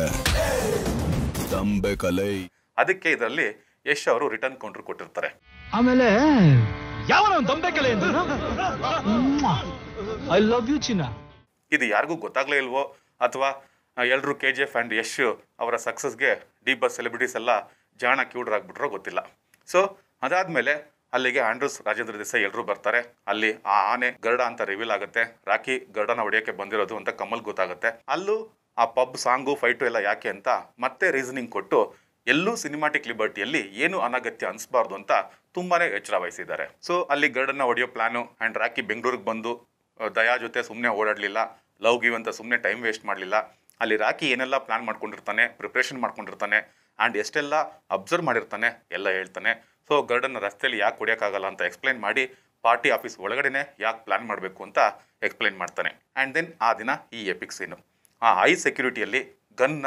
ದಮ್ ಬೇಕಲ್ಲೇ. ಅದಕ್ಕೆ ಇದರಲ್ಲಿ ಯಶ್ ಅವರು ರಿಟರ್ನ್ ಕೌಂಟ್ರ್ ಕೊಟ್ಟಿರ್ತಾರೆ. ಆಮೇಲೆ ಐ ಲವ್ ಯು ಚಿನ್ನ. ಇದು ಯಾರಿಗೂ ಗೊತ್ತಾಗ್ಲೇ ಇಲ್ವೋ ಅಥವಾ ಎಲ್ಲರೂ KGF ಆ್ಯಂಡ್ ಯಶ್ ಅವರ ಸಕ್ಸಸ್ಗೆ ಡಿ ಬಾಸ್ ಸೆಲೆಬ್ರಿಟೀಸ್ ಎಲ್ಲ ಜಾಣ ಕ್ಯೂಡ್ರಾಗ್ಬಿಟ್ರೋ ಗೊತ್ತಿಲ್ಲ. ಸೊ ಅದಾದಮೇಲೆ ಅಲ್ಲಿಗೆ ಆಂಡ್ರೂಸ್ ರಾಜೇಂದ್ರ ದೇಸಾಯಿ ಎಲ್ಲರೂ ಬರ್ತಾರೆ. ಅಲ್ಲಿ ಆ ಆನೆ ಗರುಡ ಅಂತ ರಿವೀಲ್ ಆಗುತ್ತೆ. ರಾಕಿ ಗರುಡನ ಹೊಡೆಯೋಕ್ಕೆ ಬಂದಿರೋದು ಅಂತ ಕಮಲ್ ಗೊತ್ತಾಗುತ್ತೆ. ಅಲ್ಲೂ ಆ ಪಬ್ ಸಾಂಗು ಫೈಟು ಎಲ್ಲ ಯಾಕೆ ಅಂತ ಮತ್ತೆ ರೀಸನಿಂಗ್ ಕೊಟ್ಟು ಎಲ್ಲೂ ಸಿನಿಮಾಟಿಕ್ ಲಿಬರ್ಟಿಯಲ್ಲಿ ಏನು ಅನಗತ್ಯ ಅನಿಸ್ಬಾರ್ದು ಅಂತ ತುಂಬಾನೇ ಎಚ್ಚರ ವಹಿಸಿದ್ದಾರೆ. ಸೊ ಅಲ್ಲಿ ಗರುಡನ್ನ ಹೊಡೆಯೋ ಪ್ಲಾನು ಆ್ಯಂಡ್ ರಾಕಿ ಬೆಂಗಳೂರಿಗೆ ಬಂದು ದಯಾ ಜೊತೆ ಸುಮ್ಮನೆ ಓಡಾಡಲಿಲ್ಲ, ಲವ್ ಗಿವ್ ಅಂತ ಸುಮ್ಮನೆ ಟೈಮ್ ವೇಸ್ಟ್ ಮಾಡಲಿಲ್ಲ. ಅಲ್ಲಿ ರಾಕಿ ಏನೆಲ್ಲ ಪ್ಲಾನ್ ಮಾಡ್ಕೊಂಡಿರ್ತಾನೆ, ಪ್ರಿಪ್ರೇಷನ್ ಮಾಡ್ಕೊಂಡಿರ್ತಾನೆ ಆ್ಯಂಡ್ ಎಷ್ಟೆಲ್ಲ ಅಬ್ಸರ್ವ್ ಮಾಡಿರ್ತಾನೆ ಎಲ್ಲ ಹೇಳ್ತಾನೆ. ಸೊ ಗರುಡನ್ನ ರಸ್ತೆಯಲ್ಲಿ ಯಾಕೆ ಹೊಡೆಯೋಕ್ಕಾಗಲ್ಲ ಅಂತ ಎಕ್ಸ್ಪ್ಲೈನ್ ಮಾಡಿ ಪಾರ್ಟಿ ಆಫೀಸ್ ಒಳಗಡೆನೆ ಯಾಕೆ ಪ್ಲಾನ್ ಮಾಡಬೇಕು ಅಂತ ಎಕ್ಸ್ಪ್ಲೈನ್ ಮಾಡ್ತಾನೆ. ಆ್ಯಂಡ್ ದೆನ್ ಆ ದಿನ ಈ ಎಪಿಕ್ ಸೀನು, ಆ ಹೈ ಸೆಕ್ಯೂರಿಟಿಯಲ್ಲಿ ಗನ್ನ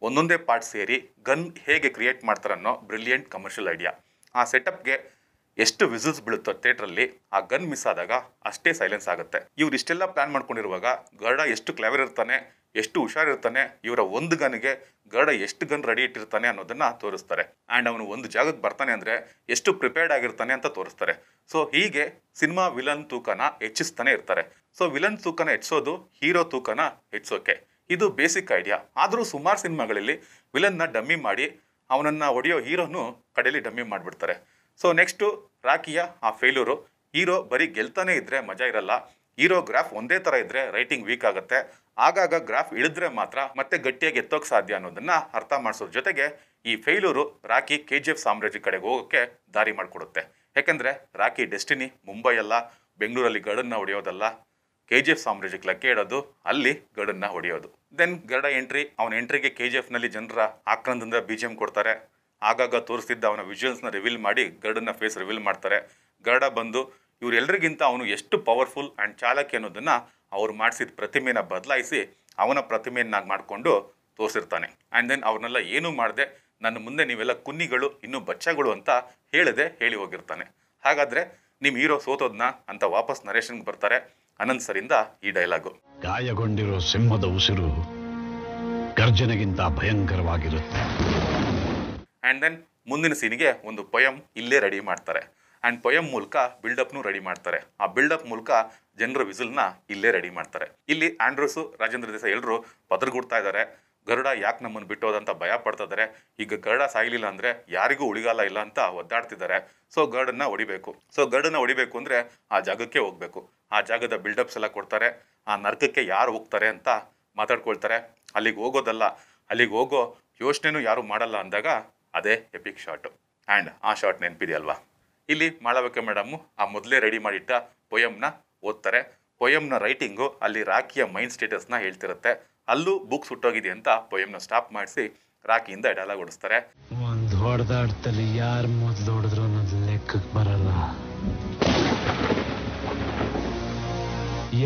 ಒಂದೊಂದೇ ಪಾರ್ಟ್ ಸೇರಿ ಗನ್ ಹೇಗೆ ಕ್ರಿಯೇಟ್ ಮಾಡ್ತಾರೆ ಅನ್ನೋ ಬ್ರಿಲಿಯಂಟ್ ಕಮರ್ಷಿಯಲ್ ಐಡಿಯಾ. ಆ ಸೆಟಪ್ಗೆ ಎಷ್ಟು ವಿಸಿಲ್ಸ್ ಬೀಳುತ್ತೋ ಥಿಯೇಟ್ರಲ್ಲಿ ಆ ಗನ್ ಮಿಸ್ ಆದಾಗ ಅಷ್ಟೇ ಸೈಲೆನ್ಸ್ ಆಗುತ್ತೆ. ಇವ್ರು ಇಷ್ಟೆಲ್ಲ ಪ್ಲಾನ್ ಮಾಡ್ಕೊಂಡಿರುವಾಗ ಗರುಡ ಎಷ್ಟು ಕ್ಲೆವರ್ ಇರ್ತಾನೆ, ಎಷ್ಟು ಹುಷಾರಿರ್ತಾನೆ, ಇವರ ಒಂದು ಗನ್ಗೆ ಗರುಡ ಎಷ್ಟು ಗನ್ ರೆಡಿ ಇಟ್ಟಿರ್ತಾನೆ ಅನ್ನೋದನ್ನ ತೋರಿಸ್ತಾರೆ. ಆ್ಯಂಡ್ ಅವನು ಒಂದು ಜಾಗಕ್ಕೆ ಬರ್ತಾನೆ ಅಂದರೆ ಎಷ್ಟು ಪ್ರಿಪೇರ್ಡ್ ಆಗಿರ್ತಾನೆ ಅಂತ ತೋರಿಸ್ತಾರೆ. ಸೊ ಹೀಗೆ ಸಿನಿಮಾ ವಿಲನ್ ತೂಕನ ಹೆಚ್ಚಿಸ್ತಾನೆ ಇರ್ತಾರೆ. ಸೊ ವಿಲನ್ ತೂಕನ ಹೆಚ್ಚಿಸೋದು ಹೀರೋ ತೂಕನ ಹೆಚ್ಚೋಕೆ, ಇದು ಬೇಸಿಕ್ ಐಡಿಯಾ. ಆದರೂ ಸುಮಾರು ಸಿನಿಮಾಗಳಲ್ಲಿ ವಿಲನ್ನ ಡಮ್ಮಿ ಮಾಡಿ ಅವನನ್ನು ಹೊಡೆಯೋ ಹೀರೋನು ಕಡೆಯಲ್ಲಿ ಡಮ್ಮಿ ಮಾಡಿಬಿಡ್ತಾರೆ. ಸೊ ನೆಕ್ಸ್ಟು ರಾಕಿಯ ಆ ಫೇಲ್ಯೂರು, ಹೀರೋ ಬರೀ ಗೆಲ್ತಾನೆ ಇದ್ದರೆ ಮಜಾ ಇರಲ್ಲ, ಹೀರೋ ಗ್ರಾಫ್ ಒಂದೇ ಥರ ಇದ್ದರೆ ರೈಟಿಂಗ್ ವೀಕ್ ಆಗುತ್ತೆ, ಆಗಾಗ ಗ್ರಾಫ್ ಇಳಿದ್ರೆ ಮಾತ್ರ ಮತ್ತೆ ಗಟ್ಟಿಯಾಗಿ ಎತ್ತೋಕೆ ಸಾಧ್ಯ ಅನ್ನೋದನ್ನು ಅರ್ಥ ಮಾಡಿಸೋದ್ರ ಜೊತೆಗೆ ಈ ಫೇಲ್ಯೂರು ರಾಕಿ KGF ಸಾಮ್ರಾಜ್ಯ ಕಡೆಗೆ ಹೋಗೋಕ್ಕೆ ದಾರಿ ಮಾಡಿಕೊಡುತ್ತೆ. ಯಾಕೆಂದರೆ ರಾಕಿ ಡೆಸ್ಟಿನಿ ಮುಂಬೈ ಅಲ್ಲ, ಬೆಂಗಳೂರಲ್ಲಿ ಗರುಡನ್ನ ಹೊಡೆಯೋದಲ್ಲ, KGF ಸಾಮ್ರಾಜ್ಯಕ್ಕೆ ಲಗ್ಗೆ ಇಡೋದು, ಅಲ್ಲಿ ಗರುಡನ್ನ ಹೊಡೆಯೋದು. ದೆನ್ ಗರುಡ ಎಂಟ್ರಿ, ಅವನ ಎಂಟ್ರಿಗೆ KGFನಲ್ಲಿ ಜನರ ಆಕ್ರಂದಿಂದ BGM ಕೊಡ್ತಾರೆ. ಆಗಾಗ ತೋರಿಸ್ತಿದ್ದ ಅವನ ವಿಜುವಲ್ಸ್ನ ರಿವೀಲ್ ಮಾಡಿ ಗರುಡನ್ನ ಫೇಸ್ ರಿವೀಲ್ ಮಾಡ್ತಾರೆ. ಗರುಡ ಬಂದು ಇವರೆಲ್ಲರಿಗಿಂತ ಅವನು ಎಷ್ಟು ಪವರ್ಫುಲ್ ಆ್ಯಂಡ್ ಚಾಲಕಿ ಅನ್ನೋದನ್ನು ಅವ್ರು ಮಾಡಿಸಿದ ಪ್ರತಿಮೆನ ಬದಲಾಯಿಸಿ ಅವನ ಪ್ರತಿಮೆಯನ್ನಾಗಿ ಮಾಡಿಕೊಂಡು ತೋರಿಸಿರ್ತಾನೆ. ಆ್ಯಂಡ್ ದೆನ್ ಅವ್ರನ್ನೆಲ್ಲ ಏನೂ ಮಾಡದೆ ನನ್ನ ಮುಂದೆ ನೀವೆಲ್ಲ ಕುನ್ನಿಗಳು, ಇನ್ನೂ ಬಚ್ಚಗಳು ಅಂತ ಹೇಳಿ ಹೋಗಿರ್ತಾನೆ. ಹಾಗಾದರೆ ನಿಮ್ಮ ಹೀರೋ ಸೋತೋದ್ನ ಅಂತ ವಾಪಸ್ ನರೇಶನ್ಗೆ ಬರ್ತಾರೆ. ಅನಂತ್ ಸರಿಂದ ಈ ಡೈಲಾಗು, ಗಾಯಗೊಂಡಿರೋ ಸಿಂಹದ ಉಸಿರು ಗರ್ಜನೆಗಿಂತ ಭಯಂಕರವಾಗಿರುತ್ತೆ. ಆ್ಯಂಡ್ ದೆನ್ ಮುಂದಿನ ಸೀನಿಗೆ ಒಂದು ಪೊಯಮ್ ಇಲ್ಲೇ ರೆಡಿ ಮಾಡ್ತಾರೆ. ಆ್ಯಂಡ್ ಪೊಯಮ್ ಮೂಲಕ ಬಿಲ್ಡಪ್ನು ರೆಡಿ ಮಾಡ್ತಾರೆ. ಆ ಬಿಲ್ಡಪ್ ಮೂಲಕ ಜನರ ವಿಸಿಲ್ನ ಇಲ್ಲೇ ರೆಡಿ ಮಾಡ್ತಾರೆ. ಇಲ್ಲಿ ಆಂಡ್ರೂಸು ರಾಜೇಂದ್ರ ದೇಸಾಯಿ ಎಲ್ಲರೂ ಪದರ್ಗುಡ್ತಾ ಇದ್ದಾರೆ. ಗರುಡ ಯಾಕೆ ನಮ್ಮನ್ನು ಬಿಟ್ಟೋದಂತ ಭಯ ಪಡ್ತಾ ಇದ್ದಾರೆ. ಈಗ ಗರುಡ ಸಾಯಲಿಲ್ಲ ಅಂದರೆ ಯಾರಿಗೂ ಉಳಿಗಾಲ ಇಲ್ಲ ಅಂತ ಒದ್ದಾಡ್ತಿದ್ದಾರೆ. ಸೊ ಗರುಡನ್ನ ಹೊಡಿಬೇಕು ಅಂದರೆ ಆ ಜಾಗಕ್ಕೆ ಹೋಗಬೇಕು. ಆ ಜಾಗದ ಬಿಲ್ಡಪ್ಸ್ ಎಲ್ಲ ಕೊಡ್ತಾರೆ. ಆ ನರ್ಕಕ್ಕೆ ಯಾರು ಹೋಗ್ತಾರೆ ಅಂತ ಮಾತಾಡ್ಕೊಳ್ತಾರೆ. ಅಲ್ಲಿಗೆ ಹೋಗೋದಲ್ಲ, ಅಲ್ಲಿಗೆ ಹೋಗೋ ಯೋಚನೆನೂ ಯಾರು ಮಾಡಲ್ಲ ಅಂದಾಗ ಅದೇ ಎಪಿಕ್ ಶಾಟು. ಆ್ಯಂಡ್ ಆ ಶಾಟ್ ನೆನಪಿದೆಯಲ್ವಾ, ಇಲ್ಲಿ ಮಾಳವಿಕಾ ಮೇಡಮ್ಮು ಆ ಮೊದಲೇ ರೆಡಿ ಮಾಡಿಟ್ಟ ಪೊಯಮ್ನ ಓದ್ತಾರೆ. ಪೊಯಮ್ನ ರೈಟಿಂಗು ಅಲ್ಲಿ ರಾಕಿಯ ಮೈಂಡ್ ಸ್ಟೇಟಸ್ನ ಹೇಳ್ತಿರುತ್ತೆ. ಅಲ್ಲೂ ಬುಕ್ ಸುಟ್ಟೋಗಿದೆ ಅಂತ ಪೊಯಮ್ನ ಸ್ಟಾಪ್ ಮಾಡಿಸಿ ರಾಕಿಯಿಂದ ಡೈಲಾಗ್ ಓಡಿಸ್ತಾರೆ. ಒಂದು ಹೊಡೆದಾಡ್ತಲ್ಲಿ ಯಾರು ಮೊದಲು ಹೊಡೆದ್ರು ಅನ್ನೋದು ಲೆಕ್ಕಕ್ಕೆ ಬರಲ್ಲ,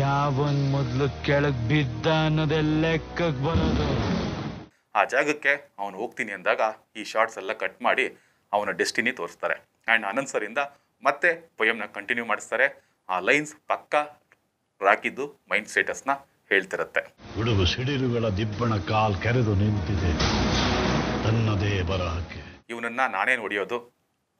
ಯಾವನ್ ಮೊದಲು ಕೆಳಗೆ ಬಿದ್ದ ಅನ್ನೋದೇ ಲೆಕ್ಕಕ್ಕೆ ಬರೋದು. ಆ ಜಾಗಕ್ಕೆ ಅವನು ಹೋಗ್ತೀನಿ ಅಂದಾಗ ಈ ಶಾರ್ಟ್ಸ್ ಎಲ್ಲ ಕಟ್ ಮಾಡಿ ಅವನ ಡೆಸ್ಟಿನಿ ತೋರಿಸ್ತಾರೆ. ಆ್ಯಂಡ್ ಅನಂತ್ ಸರಿಂದ ಮತ್ತೆ ಪೊಯಮ್ನ ಕಂಟಿನ್ಯೂ ಮಾಡಿಸ್ತಾರೆ. ಆ ಲೈನ್ಸ್ ಪಕ್ಕ ರಾಕಿದ್ದು ಮೈಂಡ್ ಸ್ಟೇಟಸ್ನ ಹೇಳ್ತಿರುತ್ತೆ. ಗುಡುಗು ಸಿಡಿಲುಗಳ ದಿಬ್ಬಣ ಕಾಲ್ ಕೆರೆದು ನಿಂತಿದೆ ತನ್ನದೇ ಬರಹಕ್ಕೆ. ಇವನನ್ನ ನಾನೇ ಹೊಡೆಯೋದು,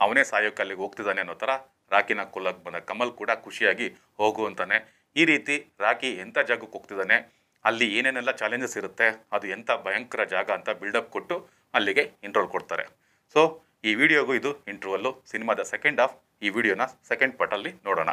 ಅವನೇ ಸಾಯೋಕ್ಕೆ ಅಲ್ಲಿಗೆ ಹೋಗ್ತಿದ್ದಾನೆ ಅನ್ನೋ ಥರ ರಾಕಿನ ಕೊಲ್ಲಕ್ಕೆ ಬಂದ ಕಮಲ್ ಕೂಡ ಖುಷಿಯಾಗಿ ಹೋಗು ಅಂತಾನೆ. ಈ ರೀತಿ ರಾಕಿ ಎಂಥ ಜಾಗಕ್ಕೆ ಹೋಗ್ತಿದ್ದಾನೆ, ಅಲ್ಲಿ ಏನೇನೆಲ್ಲ ಚಾಲೆಂಜಸ್ ಇರುತ್ತೆ, ಅದು ಎಂಥ ಭಯಂಕರ ಜಾಗ ಅಂತ ಬಿಲ್ಡಪ್ ಕೊಟ್ಟು ಅಲ್ಲಿಗೆ ಇಂಟ್ರೋಲ್ ಕೊಡ್ತಾರೆ. ಸೊ ಈ ವಿಡಿಯೋಗೂ ಇದು ಇಂಟ್ರೋವಲ್ಲು. ಸಿನಿಮಾದ ಸೆಕೆಂಡ್ ಹಾಫ್ ಈ ವಿಡಿಯೋನ ಸೆಕೆಂಡ್ ಪಾರ್ಟಲ್ಲಿ ನೋಡೋಣ.